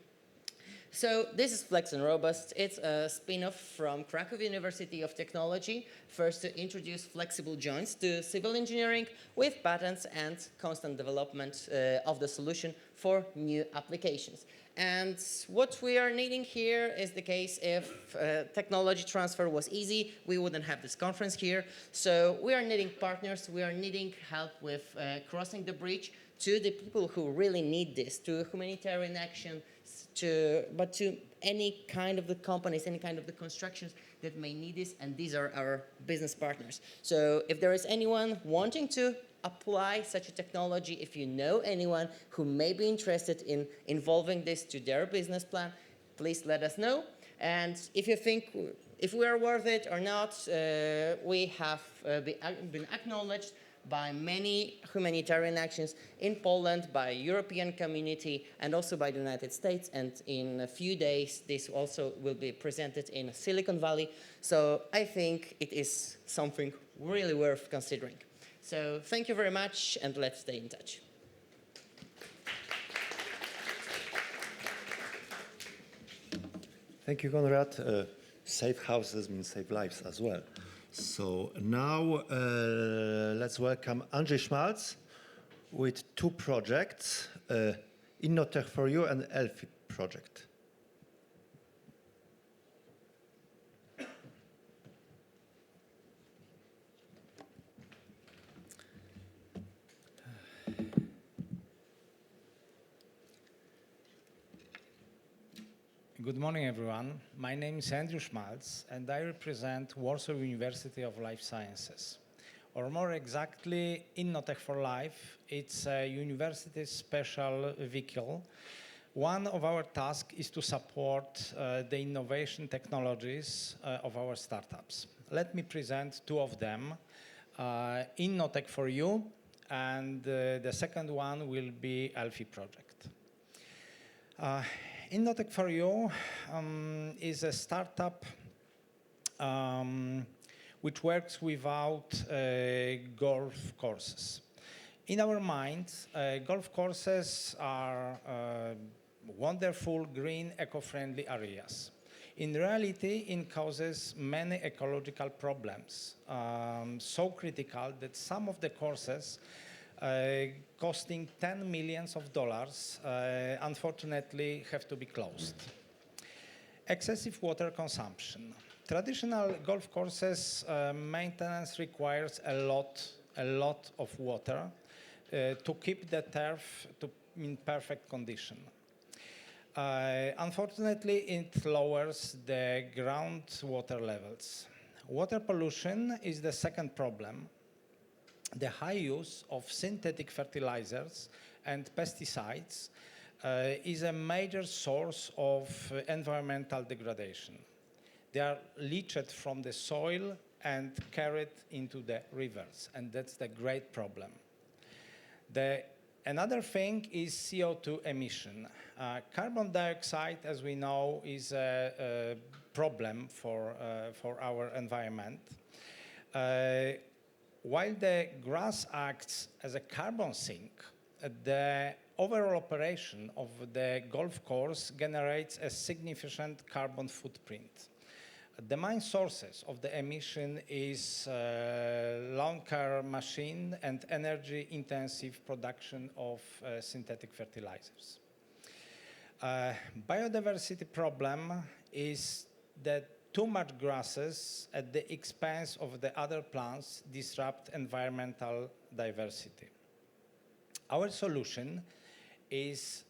So this is Flex and Robust. It's a spin-off from Cracow University of Technology, first to introduce flexible joints to civil engineering with patents and constant development of the solution for new applications. And what we are needing here is the case if technology transfer was easy, we wouldn't have this conference here. So we are needing partners, we are needing help with crossing the bridge to the people who really need this, to humanitarian action, but to any kind of the companies, any kind of the constructions that may need this, and these are our business partners. So if there is anyone wanting to apply such a technology, if you know anyone who may be interested in involving this to their business plan, please let us know. And if you think if we are worth it or not, we have been acknowledged by many humanitarian actions in Poland, by European community, and also by the United States. And in a few days, this also will be presented in Silicon Valley. So I think it is something really worth considering. So thank you very much, and let's stay in touch. Thank you, Konrad. Safe houses mean safe lives as well. So now let's welcome Andrzej Schmalz with 2 projects, Innotech4U and Elfi project. Good morning, everyone. My name is Andrzej Schmalz, and I represent Warsaw University of LifeSciences. Or more exactly, Innotech for Life. It's a university's special vehicle. One of our tasks is to support the innovation technologies of our startups. Let me present 2 of them, Innotech4U, and the second one will be Elfi project. Innotech4U is a startup which works without golf courses. In our minds, golf courses are wonderful, green, eco-friendly areas. In reality, it causes many ecological problems, so critical that some of the courses costing $10 million, unfortunately, have to be closed. Excessive water consumption. Traditional golf courses maintenance requires a lot of water to keep the turf in perfect condition. Unfortunately, it lowers the groundwater levels. Water pollution is the second problem. The high use of synthetic fertilizers and pesticides is a major source of environmental degradation. They are leached from the soil and carried into the rivers, and that's the great problem. Another thing is CO2 emission. Carbon dioxide, as we know, is a problem for our environment. While the grass acts as a carbon sink, the overall operation of the golf course generates a significant carbon footprint. The main sources of the emission is lawn care machine and energy-intensive production of synthetic fertilizers. Biodiversity problem is that too much grasses at the expense of the other plants disrupt environmental diversity. Our solution is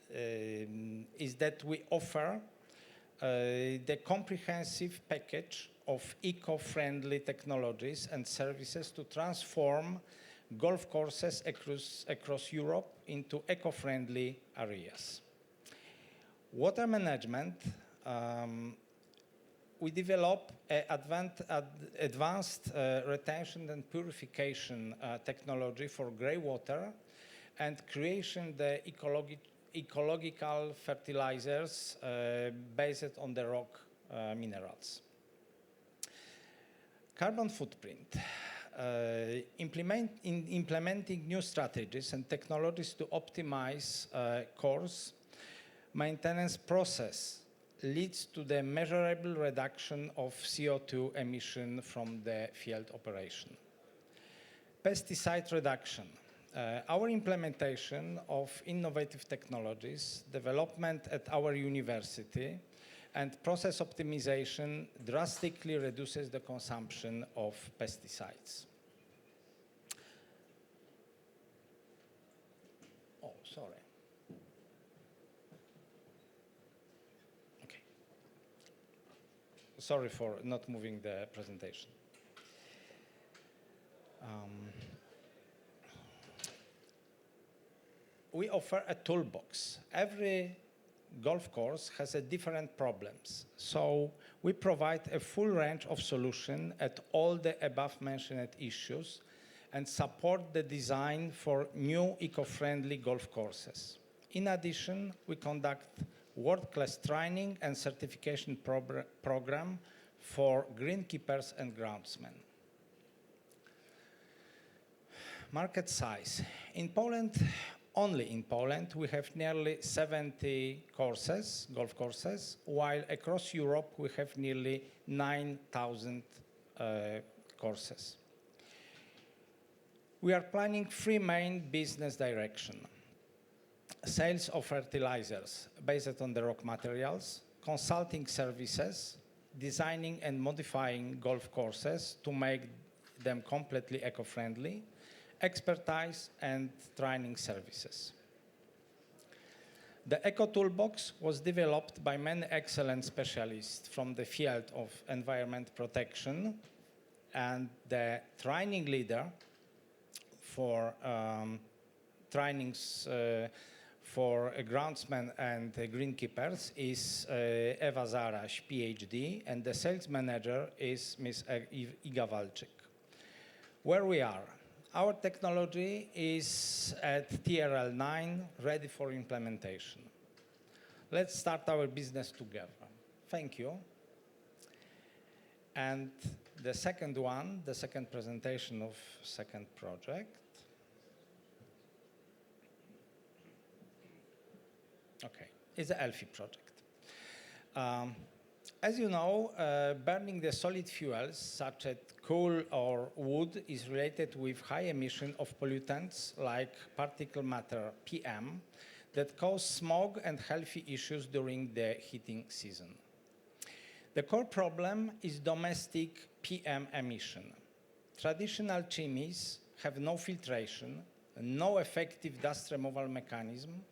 that we offer the comprehensive package of eco-friendly technologies and services to transform golf courses across Europe into eco-friendly areas. Water management, we develop advanced retention and purification technology for grey water and creation the ecological fertilizers based on the rock minerals. Carbon footprint. Implementing new strategies and technologies to optimize course maintenance process leads to the measurable reduction of CO2 emission from the field operation. Pesticide reduction. Our implementation of innovative technologies, development at our university, and process optimization drastically reduces the consumption of pesticides. Oh, sorry. Okay. Sorry for not moving the presentation. We offer a toolbox. Every golf course has a different problems. So we provide a full range of solutions at all the above mentioned issues and support the design for new eco-friendly golf courses. In addition, we conduct world-class training and certification program for greenkeepers and groundsmen. Market size. In Poland, only in Poland, we have nearly 70 courses, golf courses, while across Europe we have nearly 9,000 courses. We are planning 3 main business directions. Sales of fertilizers based on the rock materials, consulting services, designing and modifying golf courses to make them completely eco-friendly, expertise and training services. The Eco Toolbox was developed by many excellent specialists from the field of environment protection, and the training leader for trainings for groundsmen and greenkeepers is Eva Zaraś, PhD, and the sales manager is Ms. Iga Walczyk. Where we are? Our technology is at TRL 9, ready for implementation. Let's start our business together. Thank you. And the second one, the second presentation of second project. Okay, is the ELFI project. As you know, burning the solid fuels such as coal or wood is related with high emission of pollutants like particulate matter, PM, that cause smog and health issues during the heating season. The core problem is domestic PM emission. Traditional chimneys have no filtration, no effective dust removal mechanism,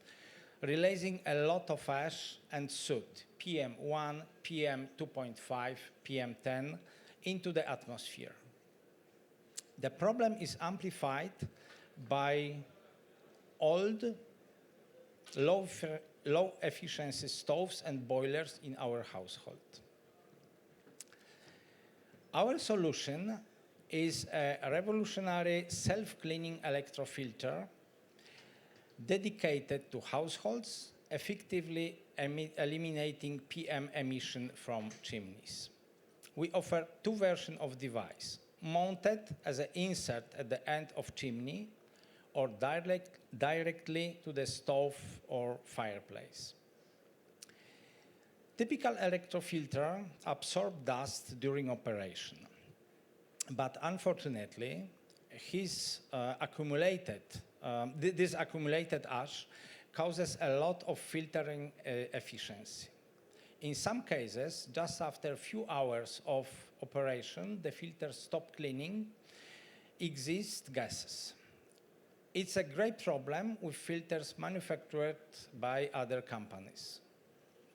releasing a lot of ash and soot, PM1, PM2.5, PM10, into the atmosphere. The problem is amplified by old, low efficiency stoves and boilers in our household. Our solution is a revolutionary self-cleaning electrofilter dedicated to households, effectively eliminating PM emission from chimneys. We offer 2 versions of device, mounted as an insert at the end of chimney or directly to the stove or fireplace. Typical electrofilter absorbs dust during operation, but unfortunately, this accumulated ash causes a lot of filtering efficiency. In some cases, just after a few hours of operation, the filters stop cleaning, exist gases. It's a great problem with filters manufactured by other companies.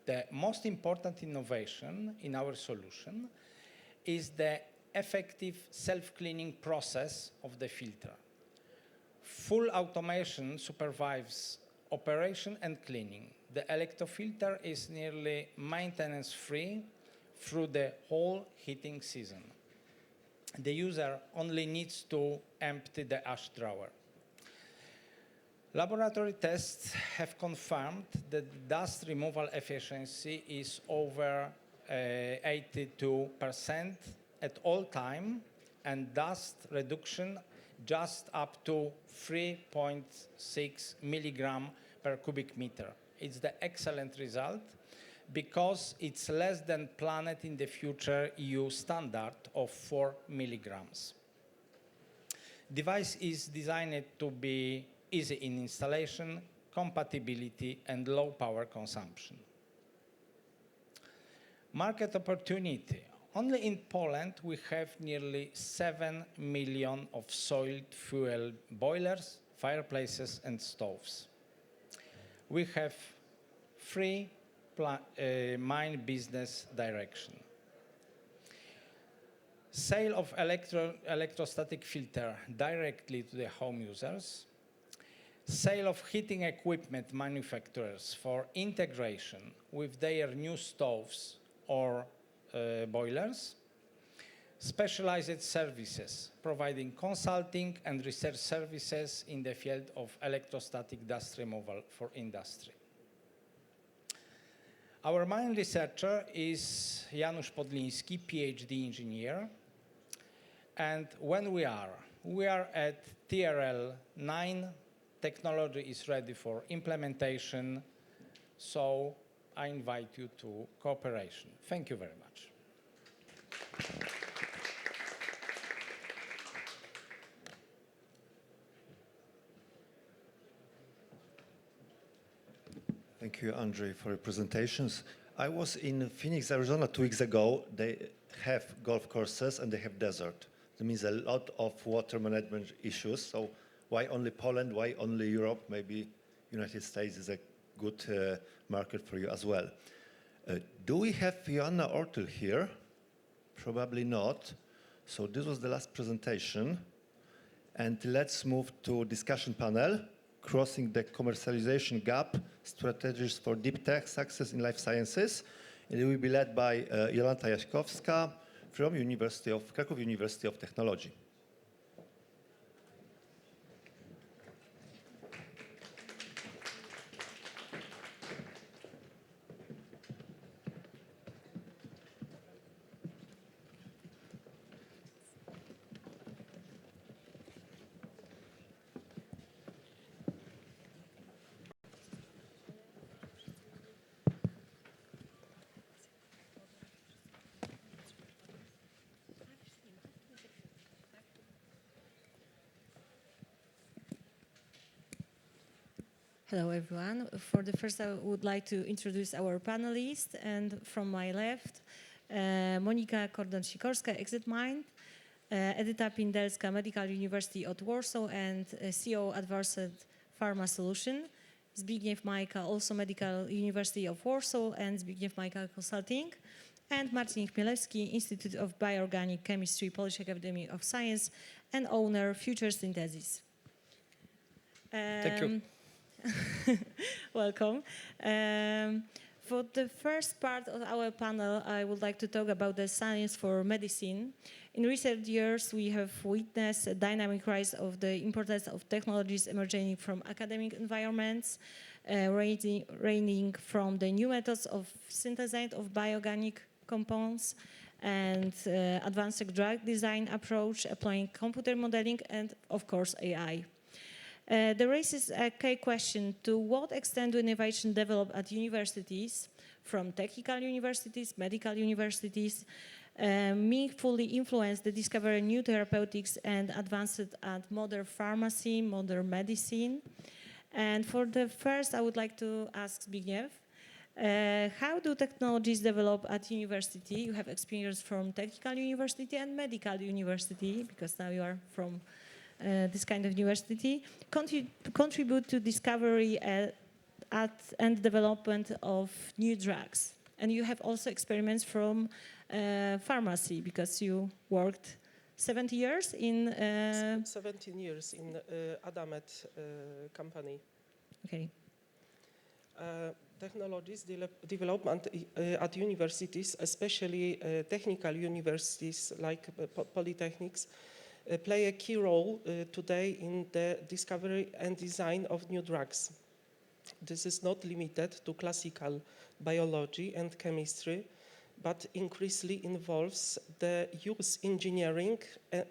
The most important innovation in our solution is the effective self-cleaning process of the filter. Full automation supervises operation and cleaning. The electrofilter is nearly maintenance-free through the whole heating season. The user only needs to empty the ash drawer. Laboratory tests have confirmed that dust removal efficiency is over 82% at all time, and dust reduction just up to 3.6 milligram per cubic meter. It's the excellent result because it's less than planned in the future EU standard of 4 milligrams. Device is designed to be easy in installation, compatibility, and low power consumption. Market opportunity. Only in Poland we have nearly 7 million of soiled fuel boilers, fireplaces, and stoves. We have 3 main business directions. Sale of electrostatic filter directly to the home users. Sale of heating equipment manufacturers for integration with their new stoves or boilers. Specialized services, providing consulting and research services in the field of electrostatic dust removal for industry. Our main researcher is Janusz Podliński, PhD engineer. And when we are at TRL 9, technology is ready for implementation, so I invite you to cooperation. Thank you very much. Thank you, Andrzej, for your presentations. I was in Phoenix, Arizona 2 weeks ago. They have golf courses and they have desert. That means a lot of water management issues. So why only Poland? Why only Europe? Maybe United States is a good market for you as well. Do we have Joanna Ortyl here? Probably not. So this was the last presentation. And let's move to discussion panel, Crossing the Commercialization Gap, Strategies for Deep Tech Success in Life Sciences. And it will be led by Jolanta Jaśkowska from Cracow University of Technology. Hello, everyone. For the first, I would like to introduce our panelists. And from my left, Monika Kordon-Sikorska, ExitMind, Edyta Pindelska, Medical University of Warsaw and CEO Advanced Pharma Solution, Zbigniew Majka, also Medical University of Warsaw and Zbigniew Majka Consulting, and Marcin Chmielewski, Institute of Bioorganic Chemistry, Polish Academy of Science, and owner Future Synthesis. Thank you. Welcome. For the first part of our panel, I would like to talk about the science for medicine. In recent years, we have witnessed a dynamic rise of the importance of technologies emerging from academic environments, ranging from the new methods of synthesis of bioorganic compounds and advanced drug design approach, applying computer modeling and, of course, AI. There raises a key question: to what extent do innovation develop at universities from technical universities, medical universities, meaningfully influence the discovery of new therapeutics and advanced at modern pharmacy, modern medicine. And for the first, I would like to ask Zbigniew, how do technologies develop at university? You have experience from technical university and medical university, because now you are from this kind of university, contribute to discovery and development of new drugs. And you have also experiments from pharmacy, because you worked 70 years in... 17 years in Adamet company. Okay. Technologies development at universities, especially technical universities like polytechnics, play a key role today in the discovery and design of new drugs. This is not limited to classical biology and chemistry, but increasingly involves the use engineering,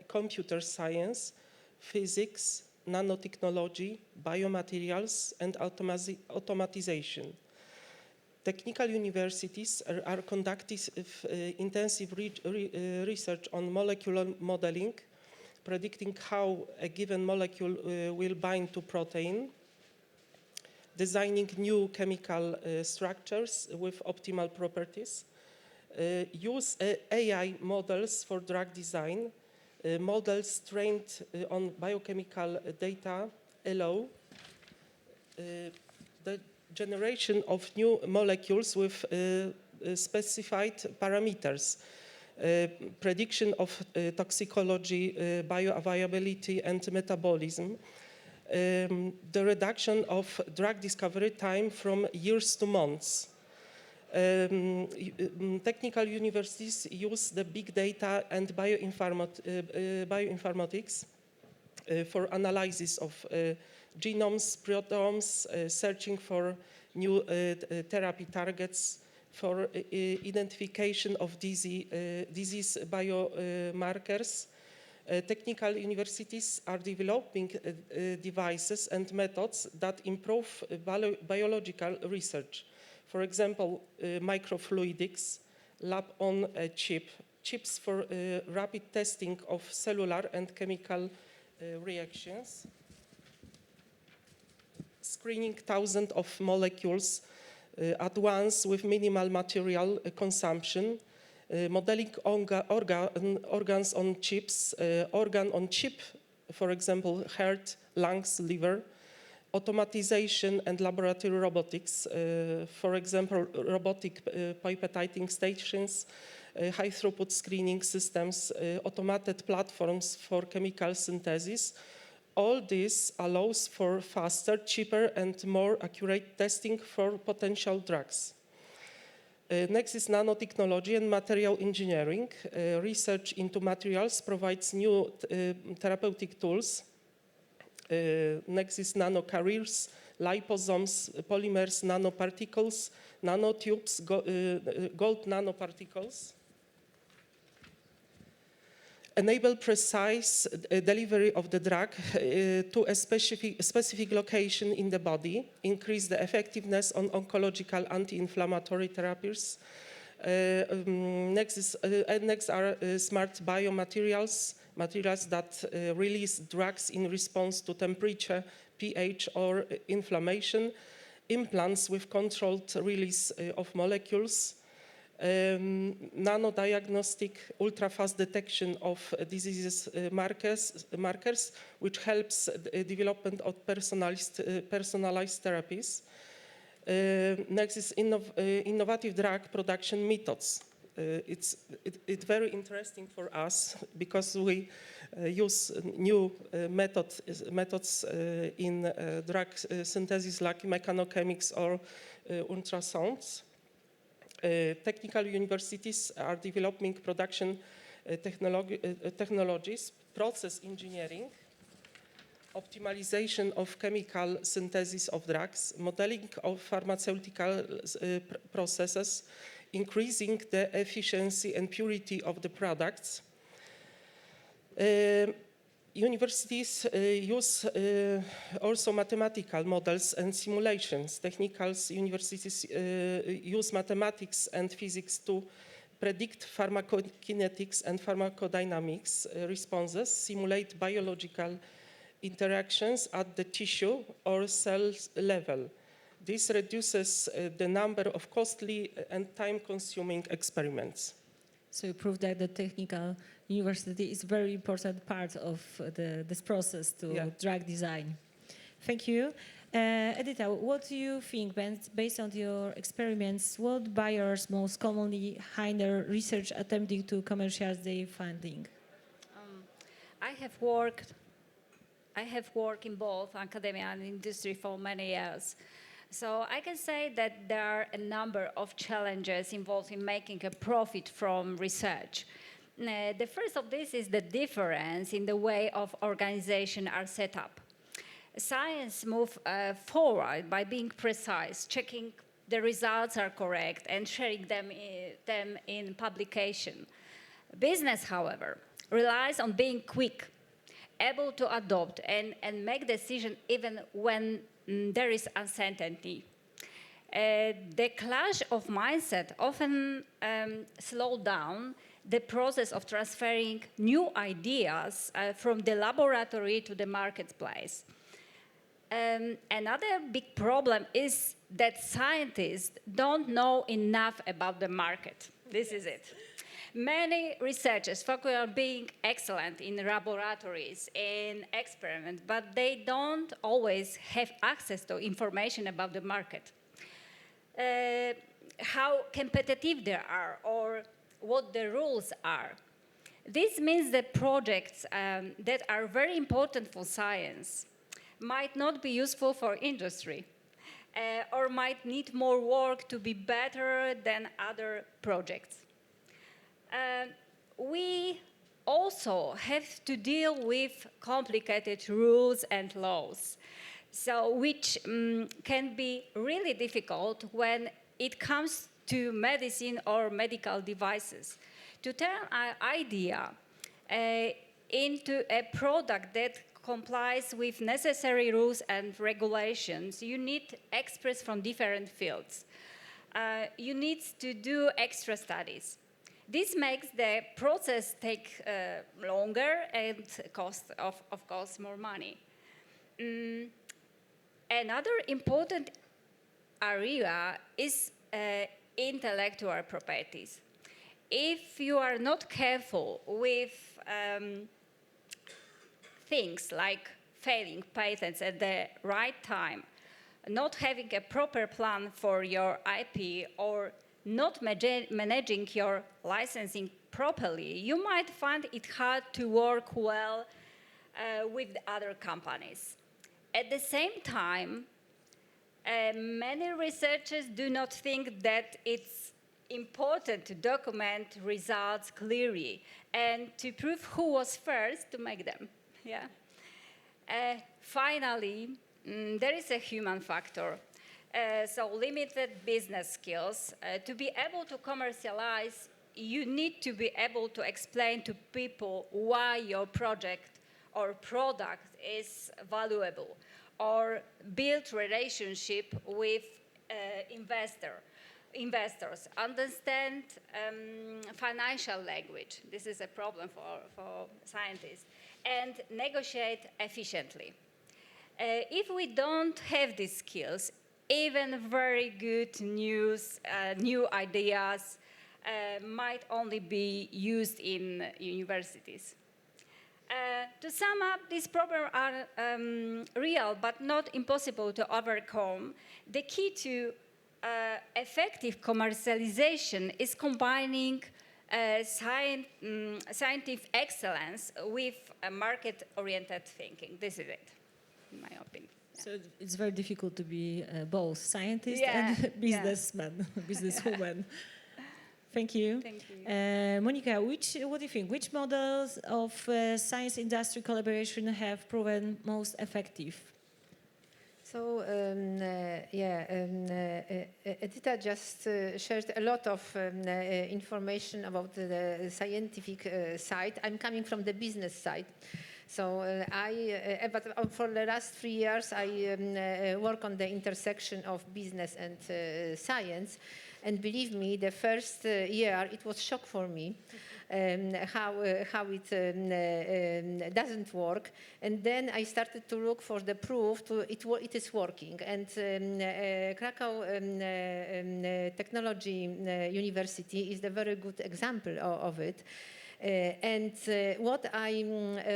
computer science, physics, nanotechnology, biomaterials, and automatization. Technical universities are conducting intensive research on molecular modeling, predicting how a given molecule will bind to protein, designing new chemical structures with optimal properties, use AI models for drug design, models trained on biochemical data allow the generation of new molecules with specified parameters, prediction of toxicology, bioavailability, and metabolism, the reduction of drug discovery time from years to months. Technical universities use the big data and bioinformatics for analysis of genomes, proteomes, searching for new therapy targets, for identification of disease biomarkers. Technical universities are developing devices and methods that improve biological research. For example, microfluidics, lab-on-chip, chips for rapid testing of cellular and chemical reactions, screening thousands of molecules at once with minimal material consumption, modeling organs on chips, organ on chip, for example, heart, lungs, liver, automatization and laboratory robotics, for example, robotic pipetting stations, high-throughput screening systems, automated platforms for chemical synthesis. All this allows for faster, cheaper, and more accurate testing for potential drugs. Next is nanotechnology and material engineering. Research into materials provides new therapeutic tools. Next is nanocarriers, liposomes, polymers, nanoparticles, nanotubes, gold nanoparticles. Enable precise delivery of the drug to a specific location in the body, increase the effectiveness on oncological anti-inflammatory therapies. Next are smart biomaterials, materials that release drugs in response to temperature, pH, or inflammation, implants with controlled release of molecules, nanodiagnostic, ultra-fast detection of diseases markers, which helps development of personalized therapies. Next is innovative drug production methods. It's very interesting for us because we use new methods in drug synthesis like mechanochemics or ultrasounds. Technical universities are developing production technologies, process engineering, optimization of chemical synthesis of drugs, modeling of pharmaceutical processes, increasing the efficiency and purity of the products. Universities use also mathematical models and simulations. Technical universities use mathematics and physics to predict pharmacokinetics and pharmacodynamics responses, simulate biological interactions at the tissue or cell level. This reduces the number of costly and time-consuming experiments. So you prove that the technical university is a very important part of this process to drug design. Thank you. Edita, what do you think, based on your experiments, what buyers most commonly hire research attempting to commercialize their finding? I have worked in both academia and industry for many years. So I can say that there are a number of challenges involved in making a profit from research. The first of this is the difference in the way of organization are set up. Science moves forward by being precise, checking the results are correct and sharing them in publication. Business, however, relies on being quick, able to adopt and make decisions even when there is uncertainty. The clash of mindset often slows down the process of transferring new ideas from the laboratory to the marketplace. Another big problem is that scientists don't know enough about the market. This is it. Many researchers focus on being excellent in laboratories and experiments, but they don't always have access to information about the market. How competitive they are or what the rules are. This means that projects that are very important for science might not be useful for industry or might need more work to be better than other projects. We also have to deal with complicated rules and laws, so which can be really difficult when it comes to medicine or medical devices. To turn an idea into a product that complies with necessary rules and regulations, you need experts from different fields. You need to do extra studies. This makes the process take longer and cost, of course, more money. Another important area is intellectual properties. If you are not careful with things like filing patents at the right time, not having a proper plan for your IP, or not managing your licensing properly, you might find it hard to work well with other companies. At the same time, many researchers do not think that it's important to document results clearly and to prove who was first to make them. Yeah. Finally, there is a human factor. So limited business skills. To be able to commercialize, you need to be able to explain to people why your project or product is valuable, or build relationship with investors, understand financial language. This is a problem for scientists, and negotiate efficiently. If we don't have these skills, even very good news, new ideas might only be used in universities. To sum up, these problems are real but not impossible to overcome. The key to effective commercialization is combining scientific excellence with market-oriented thinking. This is it, in my opinion. So it's very difficult to be both scientist and businessman, businesswoman. Thank you. Thank you. Monica, what do you think? Which models of science-industry collaboration have proven most effective? So, Edita just shared a lot of information about the scientific side. I'm coming from the business side. So but for the last 3 years, I work on the intersection of business and science. And believe me, the first year, it was shock for me how it doesn't work. And then I started to look for the proof it is working. And Cracow Technology University is a very good example of it. And what I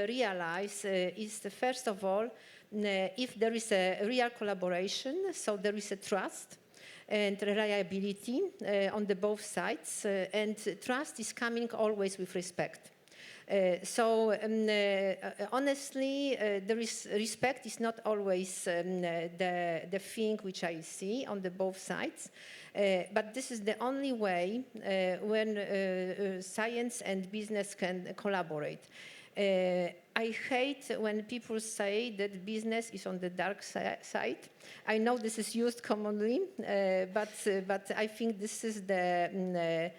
realize is, first of all, if there is a real collaboration, so there is a trust and reliability on the both sides, and trust is coming always with respect. Honestly, respect is not always the thing which I see on the both sides, but this is the only way when science and business can collaborate. I hate when people say that business is on the dark side. I know this is used commonly, but I think this is the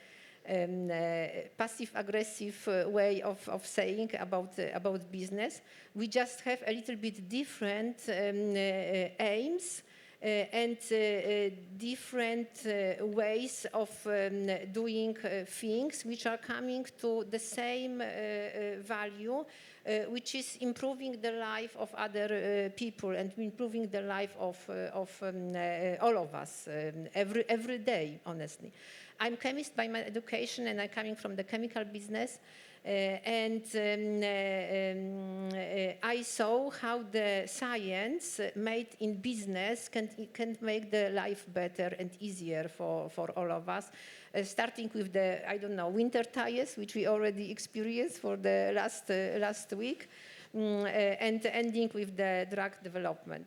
passive-aggressive way of saying about business. We just have a little bit different aims and different ways of doing things which are coming to the same value, which is improving the life of other people and improving the life of all of us every day, honestly. I'm a chemist by my education, and I'm coming from the chemical business. I saw how the science made in business can make the life better and easier for all of us, starting with the, I don't know, winter tires, which we already experienced for the last week, and ending with the drug development.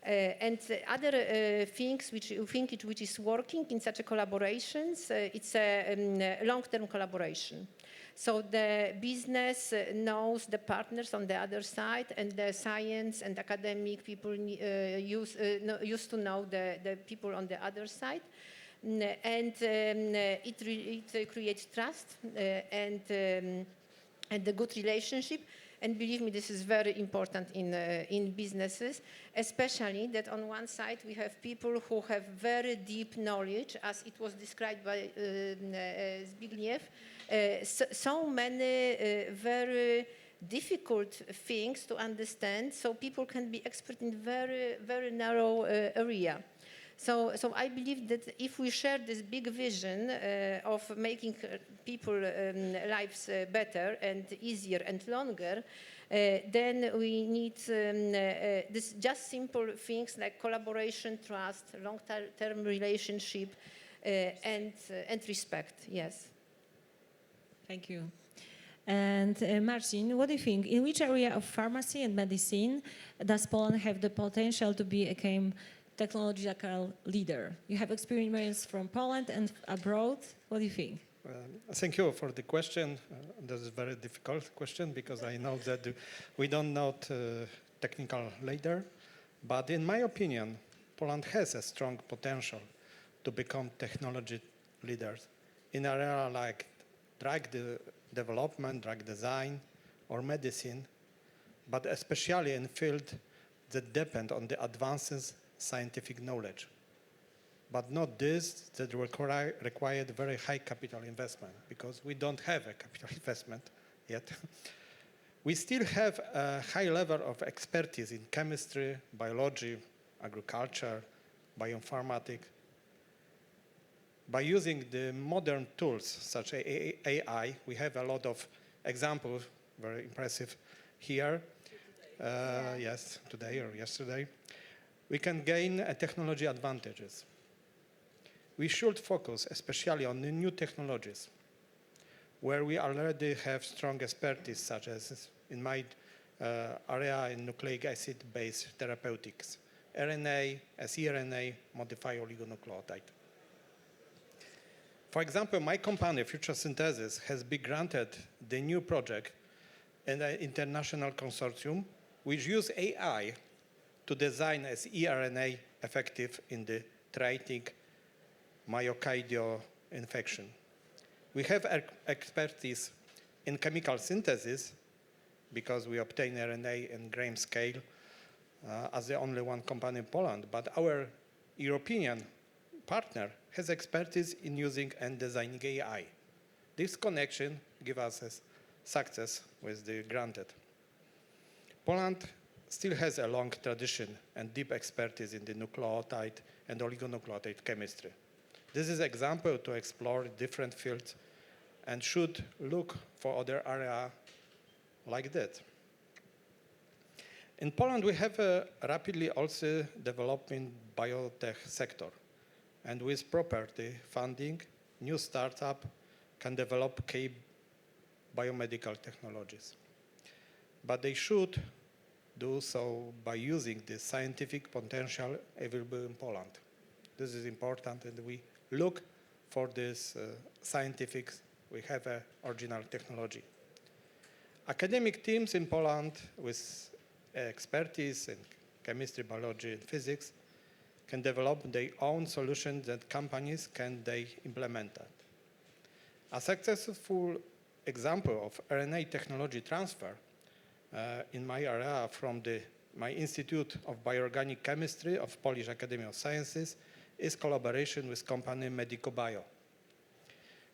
And other things which is working in such a collaborations, it's a long-term collaboration. So the business knows the partners on the other side, and the science and academic people used to know the people on the other side. And it creates trust and a good relationship. And believe me, this is very important in businesses, especially that on one side we have people who have very deep knowledge, as it was described by Zbigniew, so many very difficult things to understand, so people can be expert in very, very narrow area. So I believe that if we share this big vision of making people lives better and easier and longer, then we need this just simple things like collaboration, trust, long-term relationship, and respect. Yes. Thank you. And Marcin, what do you think? In which area of pharmacy and medicine does Poland have the potential to become technological leader? You have experience from Poland and abroad. What do you think? Thank you for the question. That's a very difficult question because I know that we don't know technical leader, but in my opinion, Poland has a strong potential to become technology leaders in an area like drug development, drug design, or medicine, but especially in fields that depend on the advances scientific knowledge, but not this that required very high capital investment, because we don't have a capital investment yet. We still have a high level of expertise in chemistry, biology, agriculture, bioinformatics. By using the modern tools such as AI, we have a lot of examples, very impressive here. Yes, today or yesterday. We can gain technology advantages. We should focus especially on the new technologies, where we already have strong expertise, such as in my area in nucleic acid-based therapeutics, RNA, siRNA, modified oligonucleotide. For example, my company, Future Synthesis, has been granted the new project in an international consortium which use AI to design as eRNA effective in the treating myocardial infection. We have expertise in chemical synthesis, because we obtain RNA and gram scale as the only one company in Poland, but our European partner has expertise in using and designing AI. This connection gives us a success with the granted. Poland still has a long tradition and deep expertise in the nucleotide and oligonucleotide chemistry. This is an example to explore different fields and should look for other areas like that. In Poland, we have a rapidly also developing biotech sector. And with proper funding, new startup can develop key biomedical technologies. But they should do so by using the scientific potential available in Poland. This is important, and we look for this scientific, we have an original technology. Academic teams in Poland with expertise in chemistry, biology, and physics can develop their own solutions that companies can implement that. A successful example of RNA technology transfer in my area from my Institute of Bioorganic Chemistry of Polish Academy of Sciences is collaboration with company MedicoBio.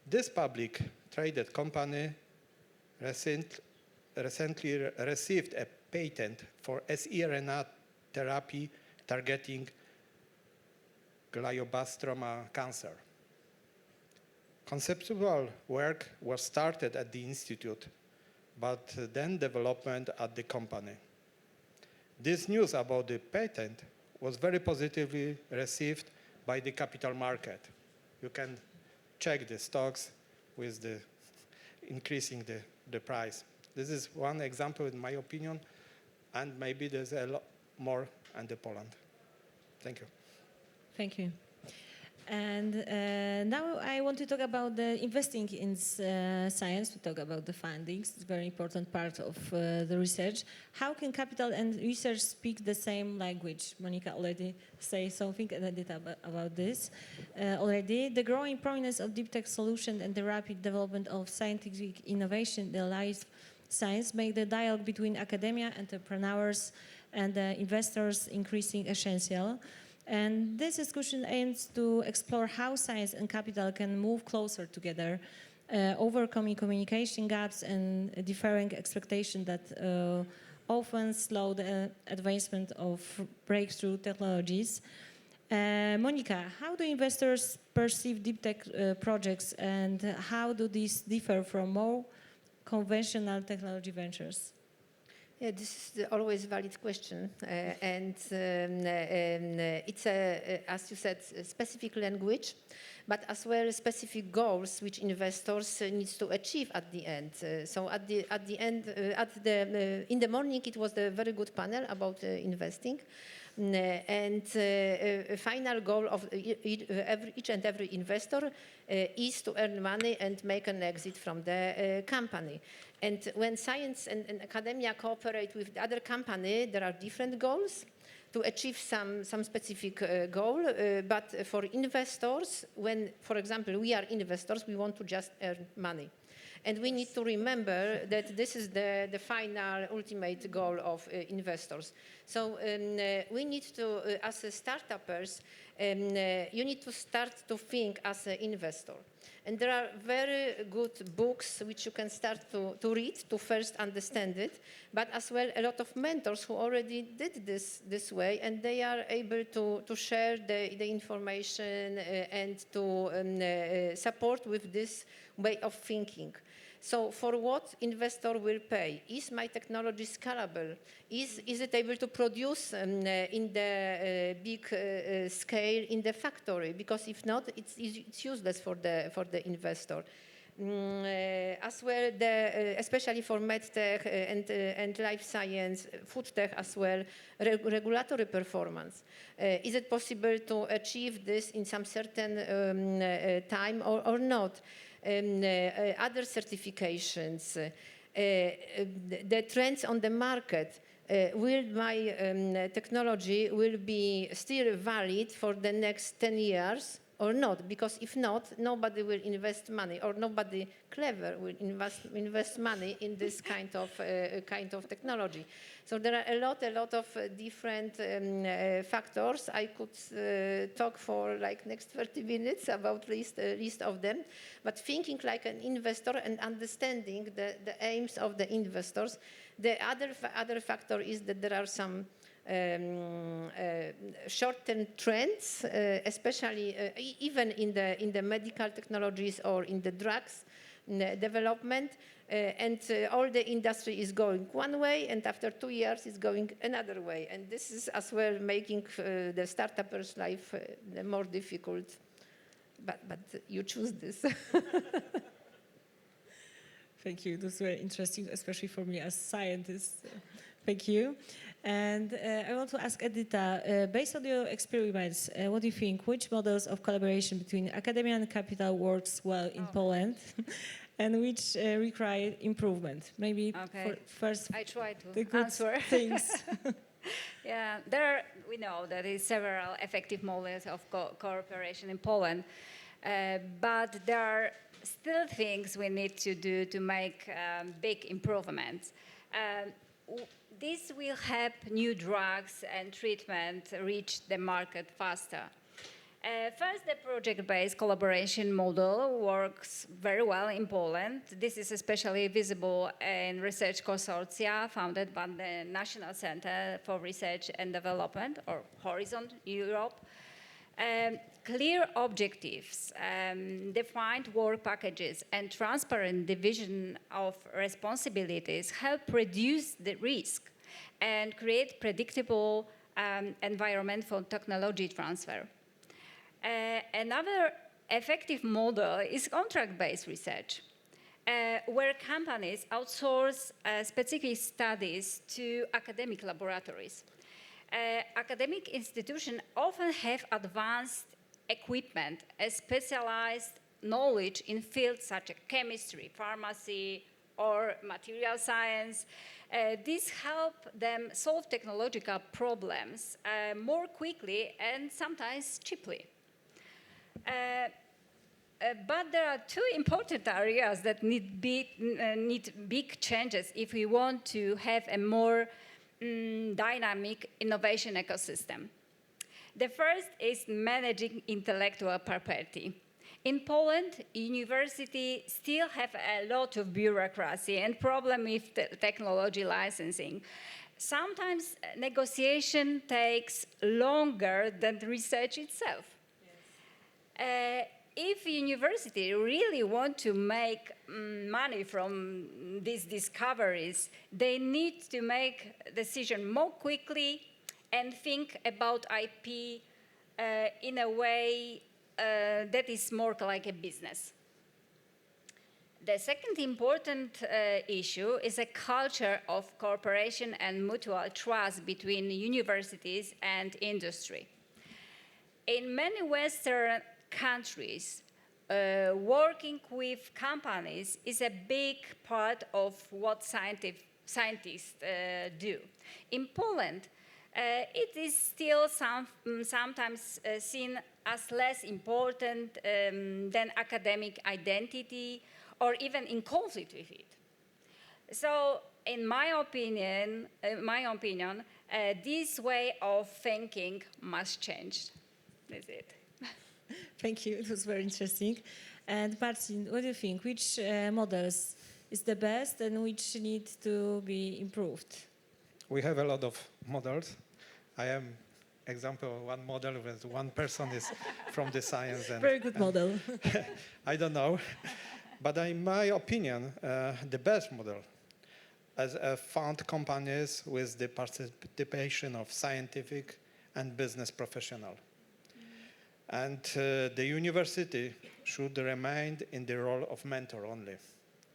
This public traded company recently received a patent for siRNA therapy targeting glioblastoma cancer. Conceptual work was started at the institute, but then development at the company. This news about the patent was very positively received by the capital market. You can check the stocks with the increasing the price. This is one example in my opinion, and maybe there's a lot more in Poland. Thank you. Thank you. And now I want to talk about the investing in science. We talk about the fundings. It's a very important part of the research. How can capital and research speak the same language? Monica already said something about this already. The growing prominence of deep tech solutions and the rapid development of scientific innovation in LifeScience make the dialogue between academia, entrepreneurs, and investors increasing essential. And this discussion aims to explore how science and capital can move closer together, overcoming communication gaps and differing expectations that often slow the advancement of breakthrough technologies. Monica, how do investors perceive deep tech projects, and how do these differ from more conventional technology ventures? Yeah, this is always a valid question, and it's as you said, a specific language, but as well specific goals which investors need to achieve at the end. So at the end, in the morning, it was a very good panel about investing, and a final goal of each and every investor is to earn money and make an exit from the company. And when science and academia cooperate with the other company, there are different goals to achieve some specific goal. But for investors, when, for example, we are investors, we want to just earn money. And we need to remember that this is the final, ultimate goal of investors. So we need to, as startuppers, you need to start to think as an investor. And there are very good books which you can start to read to first understand it, but as well a lot of mentors who already did this way, and they are able to share the information and to support with this way of thinking. So for what investor will pay? Is my technology scalable? Is it able to produce in the big scale in the factory? Because if not, it's useless for the investor. As well, especially for medtech and life science, food tech as well, regulatory performance. Is it possible to achieve this in some certain time or not? Other certifications, the trends on the market. Will my technology will be still valid for the next 10 years or not? Because if not, nobody will invest money, or nobody clever will invest money in this kind of technology. So there are a lot of different factors. I could talk for like next 30 minutes about list of them, but thinking like an investor and understanding the aims of the investors. The other factor is that there are some short-term trends, especially even in the medical technologies or in the drugs development, and all the industry is going one way, and after 2 years it's going another way, and this is as well making the startuppers' life more difficult. But you choose this. Thank you. That's very interesting, especially for me as scientist. Thank you. And I want to ask Edyta, based on your experiments, what do you think? Which models of collaboration between academia and capital works well in Poland, and which require improvement? Maybe first. I try to the good answer things. Yeah, we know that there is several effective models of cooperation in Poland, but there are still things we need to do to make big improvements. This will help new drugs and treatment reach the market faster. First, the project-based collaboration model works very well in Poland. This is especially visible in research consortia founded by the National Center for Research and Development, or Horizon Europe. Clear objectives, defined work packages, and transparent division of responsibilities help reduce the risk and create predictable environment for technology transfer. Another effective model is contract-based research, where companies outsource specific studies to academic laboratories. Academic institutions often have advanced equipment, a specialized knowledge in fields such as chemistry, pharmacy, or material science. These help them solve technological problems more quickly and sometimes cheaply. But there are two important areas that need big changes if we want to have a more dynamic innovation ecosystem. The first is managing intellectual property. In Poland, universities still have a lot of bureaucracy and problem with technology licensing. Sometimes negotiation takes longer than the research itself. Yes. If university really want to make money from these discoveries, they need to make decision more quickly and think about IP in a way that is more like a business. The second important issue is a culture of cooperation and mutual trust between universities and industry. In many Western countries, working with companies is a big part of what scientists do. In Poland, it is still sometimes seen as less important than academic identity, or even in conflict with it. So, in my opinion, this way of thinking must change. That's it. Thank you. It was very interesting. And Marcin, what do you think? Which models is the best and which need to be improved? We have a lot of models. I am example one model with one person is from the science. And, very good model. I don't know. But in my opinion, the best model is found companies with the participation of scientific and business professionals. And the university should remain in the role of mentor only.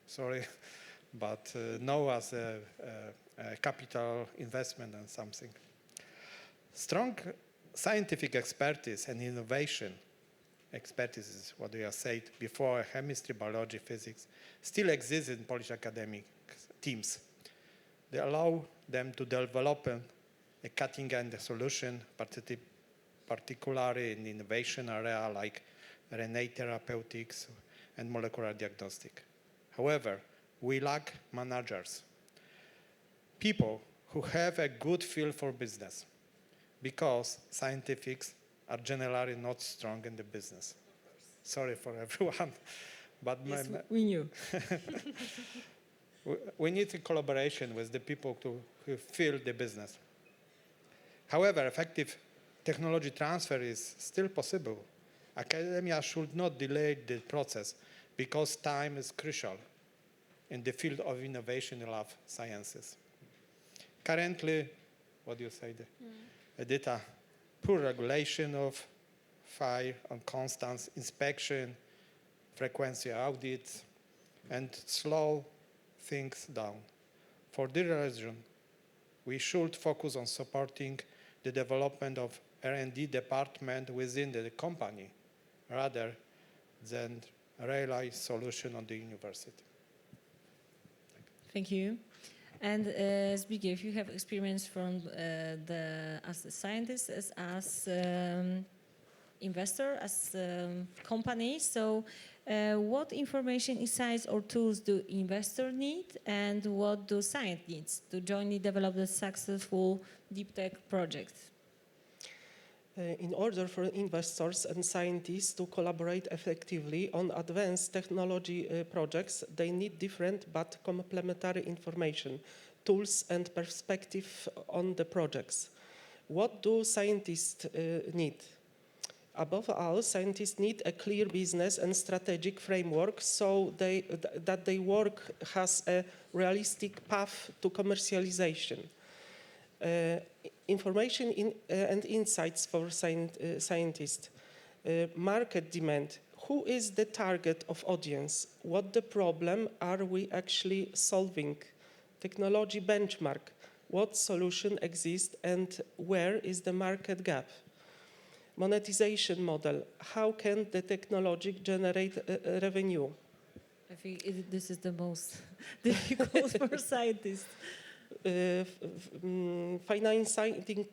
Sorry, but no as a capital investment and something. Strong scientific expertise and innovation, expertise is what we have said before, chemistry, biology, physics, still exist in Polish academic teams. They allow them to develop a cutting-edge solution, particularly in the innovation area like RNA therapeutics and molecular diagnostic. However, we lack managers, people who have a good feel for business, because scientists are generally not strong in the business. Sorry for everyone, but yes, we knew. We need a collaboration with the people who feel the business. However, effective technology transfer is still possible. Academia should not delay the process because time is crucial in the field of innovation in life sciences. Currently, what do you say, Edita? Poor regulation of fire and constant inspection, frequency audits, and slow things down. For this reason, we should focus on supporting the development of R&D department within the company rather than realize solution on the university. Thank you. And Zbigniew, if you have experience from as a scientist, as investor, as company, so what information, insights, or tools do investors need, and what do science needs to jointly develop the successful deep tech projects? In order for investors and scientists to collaborate effectively on advanced technology projects, they need different but complementary information, tools, and perspective on the projects. What do scientists need? Above all, scientists need a clear business and strategic framework so that their work has a realistic path to commercialization. Information and insights for scientists. Market demand. Who is the target of audience? What the problem are we actually solving? Technology benchmark. What solution exists and where is the market gap? Monetization model. How can the technology generate revenue? I think this is the most difficult for scientists. Financing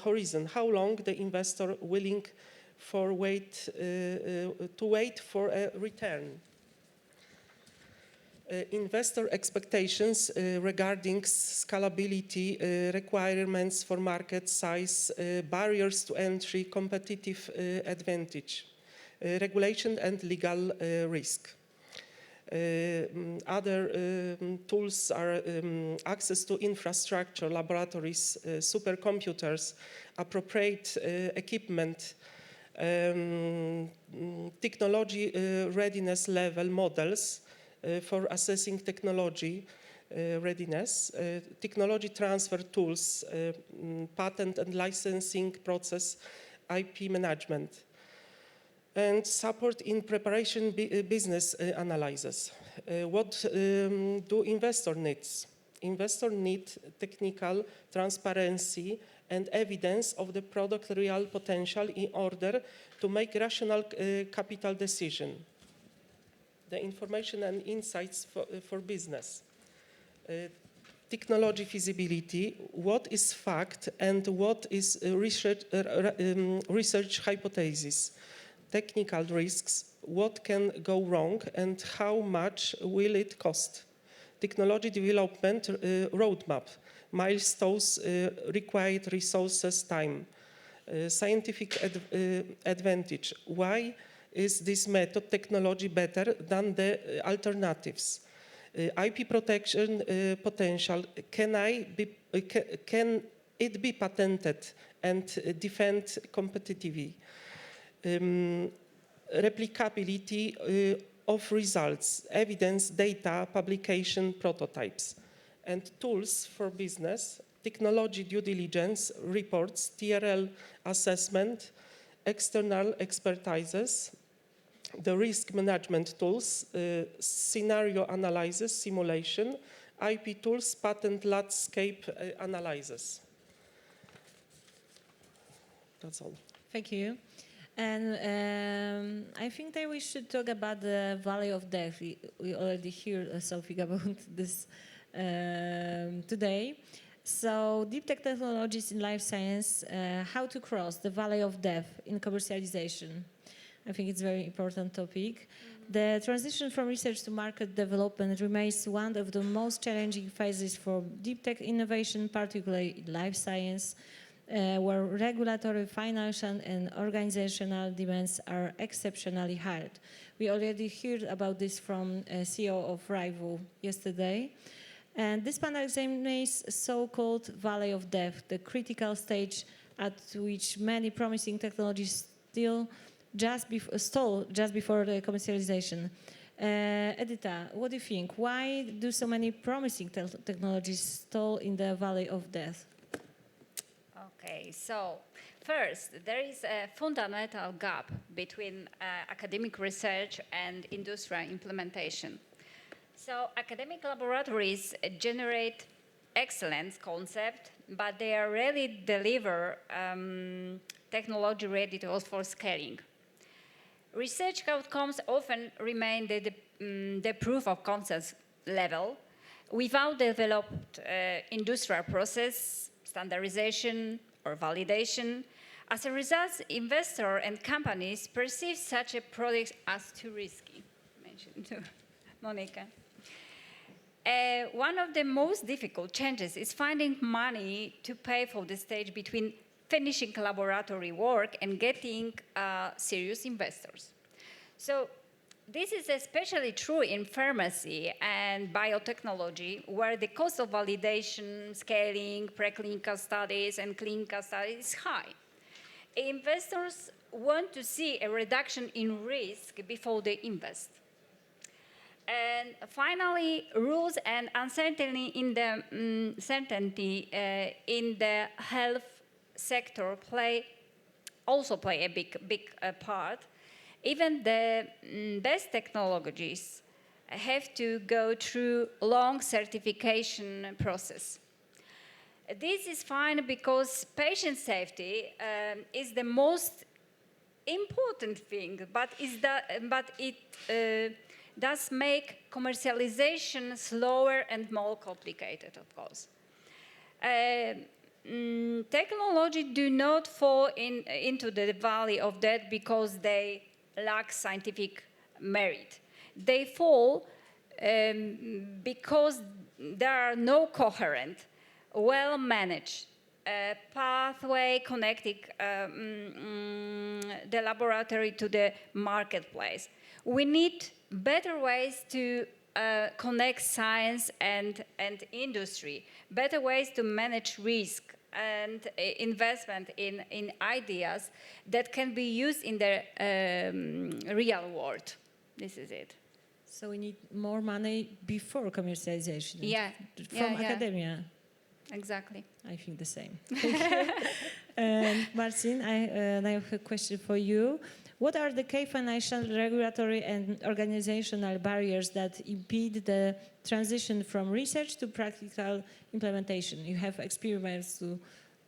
horizon. How long the investor willing to wait for a return? Investor expectations regarding scalability, requirements for market size, barriers to entry, competitive advantage, regulation and legal risk. Other tools are access to infrastructure, laboratories, supercomputers, appropriate equipment, technology readiness level models for assessing technology readiness, technology transfer tools, patent and licensing process, IP management, and support in preparation business analysis. What do investor needs? Investor need technical transparency and evidence of the product real potential in order to make rational capital decision. The information and insights for business. Technology feasibility, what is fact and what is research hypothesis. Technical risks, what can go wrong and how much will it cost? Technology development roadmap, milestones, required resources, time. Scientific advantage, why is this method technology better than the alternatives? IP protection potential, can it be patented and defend competitively? Replicability of results, evidence, data, publication, prototypes, and tools for business, technology due diligence, reports, TRL assessment, external expertises, the risk management tools, scenario analysis, simulation, IP tools, patent landscape analysis. That's all. Thank you. And I think that we should talk about the value of death. We already heard something about this today. So deep tech technologies in life science, how to cross the valley of death in commercialization. I think it's a very important topic. The transition from research to market development remains one of the most challenging phases for deep tech innovation, particularly in life science, where regulatory, financial, and organizational demands are exceptionally hard. We already heard about this from CEO of Rival yesterday. And this panel examines so-called valley of death, the critical stage at which many promising technologies stall just before the commercialization. Edita, what do you think? Why do so many promising technologies stall in the valley of death? Okay, so first, there is a fundamental gap between academic research and industrial implementation. So academic laboratories generate excellent concept, but they rarely deliver technology ready for scaling. Research outcomes often remain the proof of concept level without developed industrial process, standardization, or validation. As a result, investors and companies perceive such a product as too risky, mentioned to Monica. One of the most difficult challenges is finding money to pay for the stage between finishing laboratory work and getting serious investors. So this is especially true in pharmacy and biotechnology, where the cost of validation, scaling, preclinical studies, and clinical studies is high. Investors want to see a reduction in risk before they invest. And finally, rules and uncertainty in the health sector also play a big part. Even the best technologies have to go through long certification process. This is fine because patient safety is the most important thing, but it does make commercialization slower and more complicated, of course. Technology do not fall into the valley of death because they lack scientific merit. They fall because there are no coherent, well-managed pathway connecting the laboratory to the marketplace. We need better ways to connect science and industry, better ways to manage risk and investment in ideas that can be used in the real world. This is it. So we need more money before commercialization. Yeah. From academia. Exactly. I think the same. And Marcin, I have a question for you. What are the key financial, regulatory, and organizational barriers that impede the transition from research to practical implementation? You have experience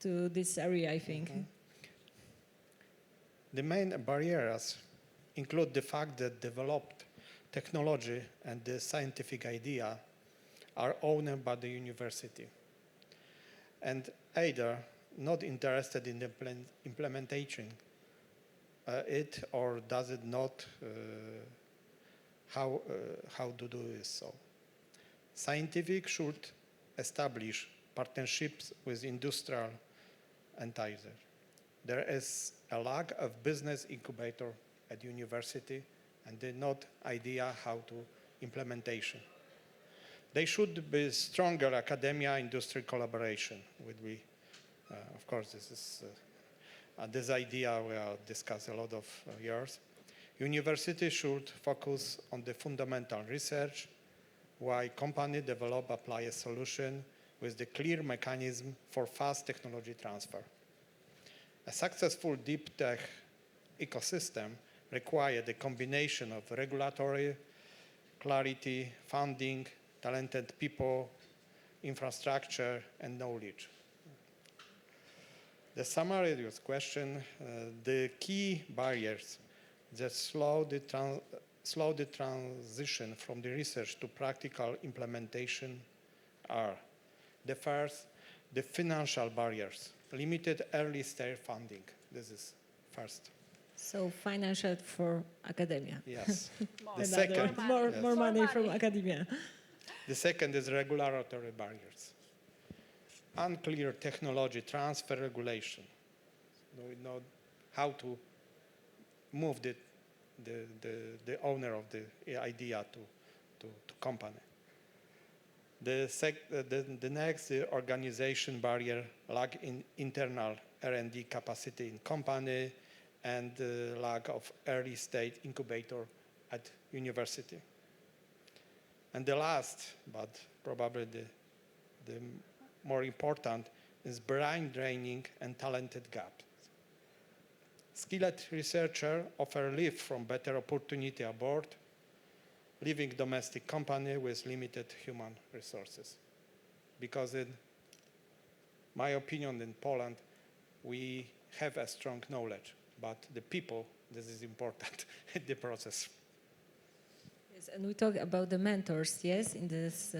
to this area, I think. Mm-hmm. The main barriers include the fact that developed technology and the scientific idea are owned by the university, and either not interested in the implementation it or does it not how to do this. So scientific should establish partnerships with industrial entities. There is a lack of business incubator at university and the not idea how to implementation. They should be stronger academia-industry collaboration. Of course, this is this idea we have discussed a lot of years. University should focus on the fundamental research, while company develop, apply a solution with the clear mechanism for fast technology transfer. A successful deep tech ecosystem requires a combination of regulatory clarity, funding, talented people, infrastructure, and knowledge. The summary of this question, the key barriers that slow the transition from the research to practical implementation are: the first, the financial barriers, limited early stage funding. This is first. So financial for academia. Yes. More. The second, More, yes. more money from academia. The second is regulatory barriers. Unclear technology transfer regulation. We know how to move the owner of the idea to company. The next organization barrier, lack in internal R&D capacity in company, and lack of early stage incubator at university. And the last, but probably the more important, is brain draining and talented gap. Skilled researchers offer leave from better opportunity abroad, leaving domestic company with limited human resources. Because in my opinion, in Poland, we have a strong knowledge, but the people, this is important in the process. Yes, and we talk about the mentors, yes, in this.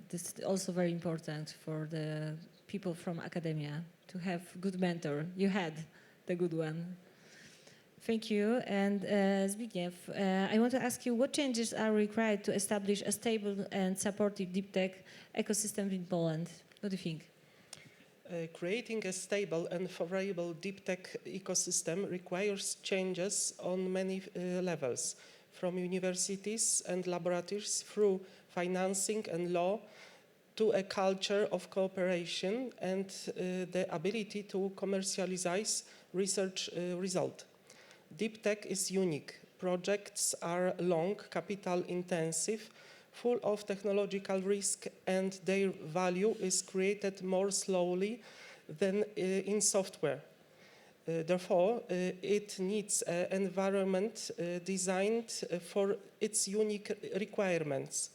This is also very important for the people from academia to have good mentor. You had the good one. Thank you. And Zbigniew, I want to ask you, what changes are required to establish a stable and supportive deep tech ecosystem in Poland? What do you think? Creating a stable and favorable deep tech ecosystem requires changes on many levels, from universities and laboratories through financing and law to a culture of cooperation and the ability to commercialize research results. Deep tech is unique. Projects are long, capital intensive, full of technological risk, and their value is created more slowly than in software. Therefore, it needs an environment designed for its unique requirements.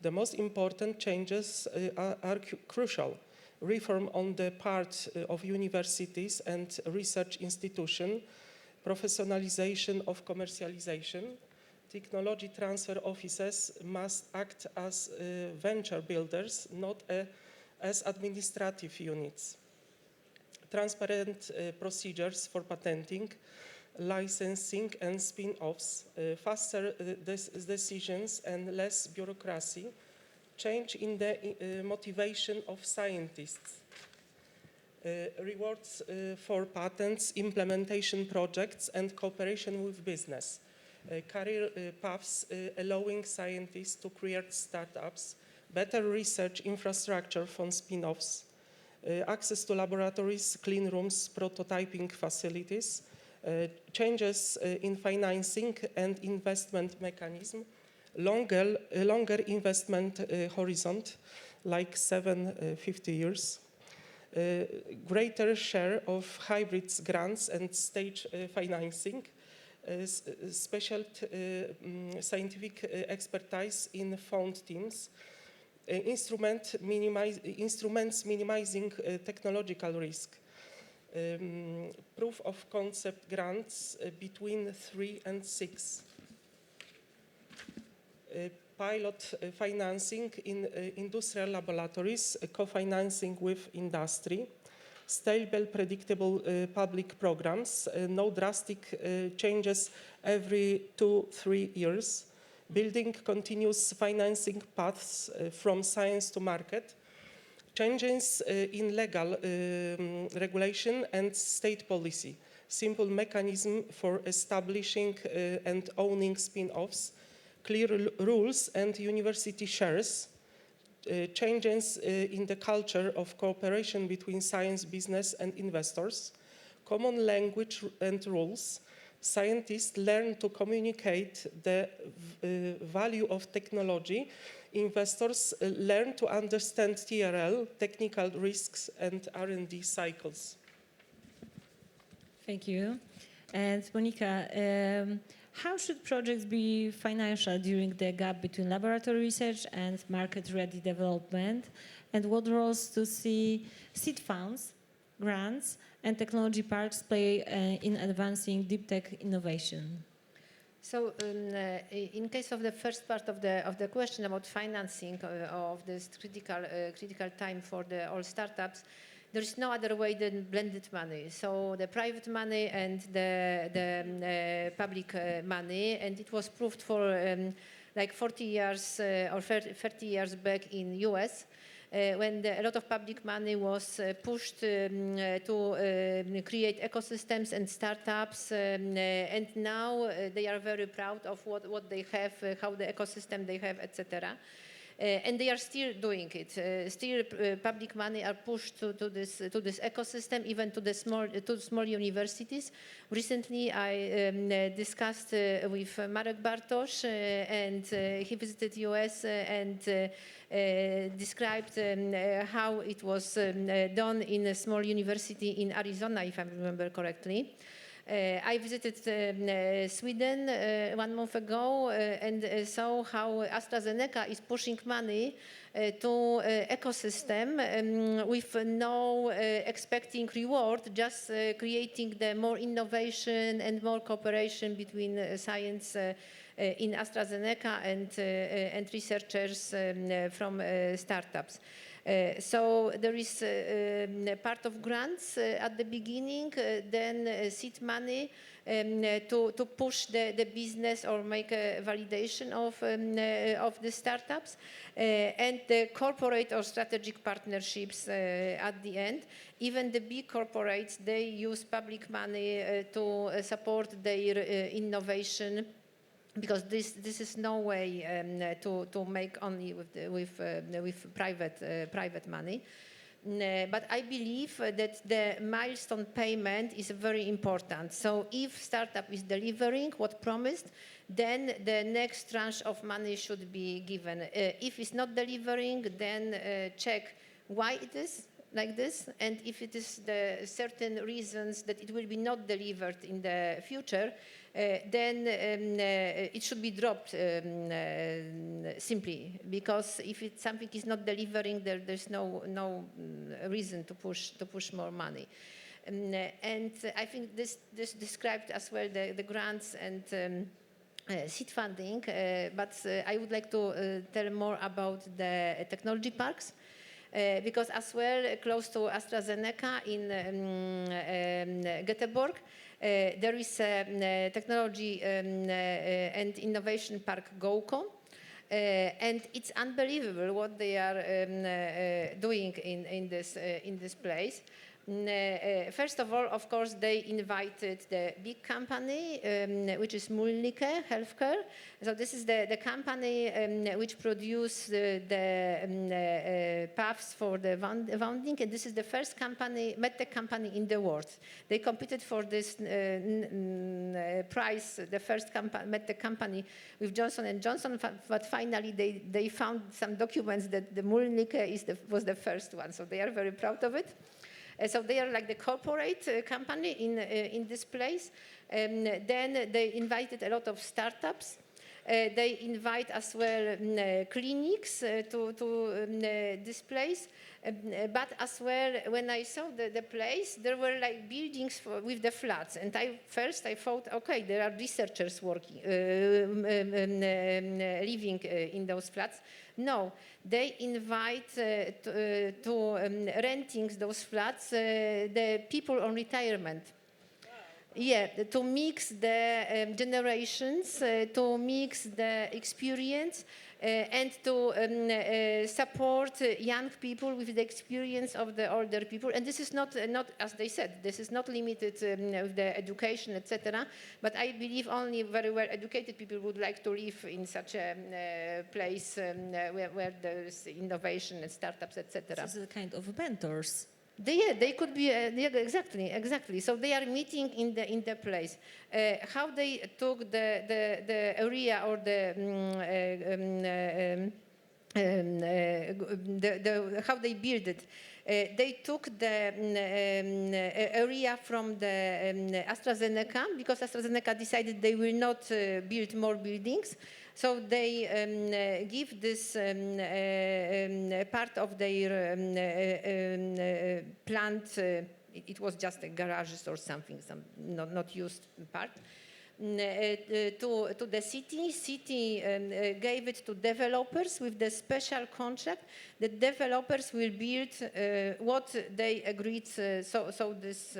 The most important changes are crucial. Reform on the part of universities and research institutions, professionalization of commercialization. Technology transfer offices must act as venture builders, not as administrative units. Transparent procedures for patenting, licensing and spin-offs, faster decisions and less bureaucracy, change in the motivation of scientists, rewards for patents, implementation projects and cooperation with business, career paths allowing scientists to create startups, better research infrastructure for spin-offs, access to laboratories, clean rooms, prototyping facilities, changes in financing and investment mechanism, longer investment horizon, like 50 years, greater share of hybrids grants and stage financing, special scientific expertise in fund teams, instruments minimizing technological risk, proof of concept grants between 3 and 6, pilot financing in industrial laboratories, co-financing with industry, stable, predictable public programs, no drastic changes every 2-3 years, building continuous financing paths from science to market, changes in legal regulation and state policy, simple mechanism for establishing and owning spin-offs, clear rules and university shares, changes in the culture of cooperation between science, business and investors, common language and rules. Scientists learn to communicate the value of technology. Investors learn to understand TRL, technical risks and R&D cycles. Thank you. And Monika, how should projects be financial during the gap between laboratory research and market-ready development? And what roles do seed funds, grants, and technology parks play in advancing deep tech innovation? So, in case of the first part of the question about financing of this critical time for all startups, there is no other way than blended money. So the private money and the public money, and it was proved for like 40 years or 30 years back in US. When a lot of public money was pushed to create ecosystems and startups, and now they are very proud of what they have, how the ecosystem they have, etc. And they are still doing it. Still, public money are pushed to this ecosystem, even to small universities. Recently, I discussed with Marek Bartosz, and he visited US and described how it was done in a small university in Arizona, if I remember correctly. I visited Sweden 1 month ago and saw how AstraZeneca is pushing money to ecosystem with no expecting reward, just creating the more innovation and more cooperation between science in AstraZeneca and researchers from startups. So there is part of grants at the beginning, then seed money to push the business or make a validation of the startups, and the corporate or strategic partnerships at the end. Even the big corporates, they use public money to support their innovation, because this is no way to make only with private money. But I believe that the milestone payment is very important. So if startup is delivering what promised, then the next tranche of money should be given. If it's not delivering, then check why it is like this, and if it is the certain reasons that it will be not delivered in the future, then it should be dropped simply, because if something is not delivering, there's no reason to push more money. And I think this described as well the grants and seed funding, but I would like to tell more about the technology parks. Because as well, close to AstraZeneca in Göteborg, there is a technology and innovation park, GoCo, and it's unbelievable what they are doing in this place. First of all, of course, they invited the big company, which is Mulnike Healthcare. So this is the company which produce the paths for the wounding, and this is the first medtech company in the world. They competed for this prize, the first medtech company with Johnson & Johnson, but finally they found some documents that the Mulnike was the first one, so they are very proud of it. So they are like the corporate company in this place. Then they invited a lot of startups. They invite as well clinics to this place. But as well, when I saw the place, there were like buildings with the flats. And first I thought, okay, there are researchers working, living in those flats. No, they invite to renting those flats the people on retirement. Yeah, to mix the generations, to mix the experience, and to support young people with the experience of the older people. And this is not as they said, this is not limited with the education, etc. But I believe only very well educated people would like to live in such a place where there is innovation and startups, etc. So it's a kind of mentors. They could be exactly. So they are meeting in the place. How they took the area or how they built it. They took the area from the AstraZeneca, because AstraZeneca decided they will not build more buildings. So they give this part of their plant. It was just a garages or something, some not used part. to the city. City gave it to developers with the special contract. The developers will build what they agreed. So this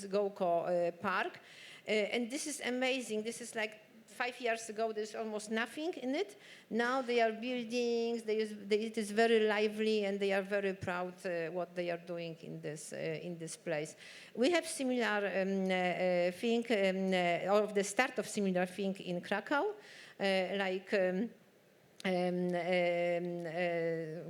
GoCo park, and this is amazing. This is like 5 years ago. There's almost nothing in it. Now they are buildings. It is very lively, and they are very proud what they are doing in this place. We have similar thing, or the start of similar thing in Krakow, like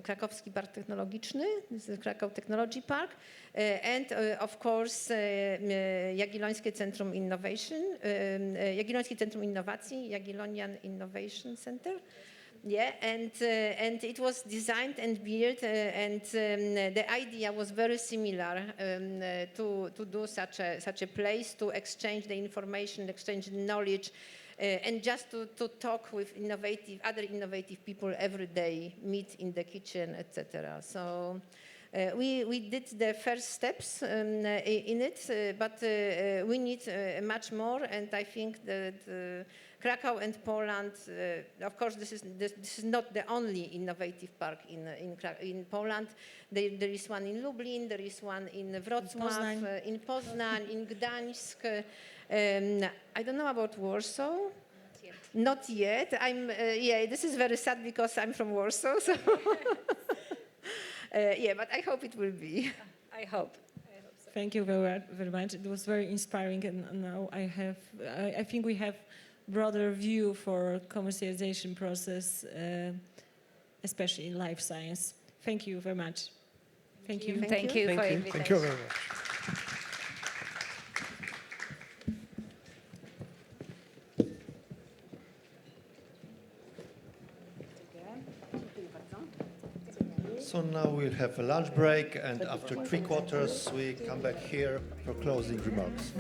Krakowski Park Technologiczny. This is Cracow Technology Park, and of course Jagiellońskie Centrum Innovation, Jagiellońskie Centrum Innowacji, Jagiellonian Innovation Center. Yeah, and it was designed and built, and the idea was very similar to do such a place, to exchange the information, exchange the knowledge, and just to talk with other innovative people every day, meet in the kitchen, etc. So we did the first steps in it, but we need much more, and I think that Krakow and Poland, of course, this is not the only innovative park in Poland. There is one in Lublin, there is one in Wrocław, in Poznań, in Gdańsk. I don't know about Warsaw. Not yet. Yeah, this is very sad because I'm from Warsaw. So yeah, but I hope it will be. I hope. So. Thank you very much. It was very inspiring, and now I think we have broader view for commercialization process, especially in life science. Thank you very much. Thank you. Thank you for invitation. Thank you very much. So now we'll have a lunch break, and after 3 quarters, we come back here for closing remarks.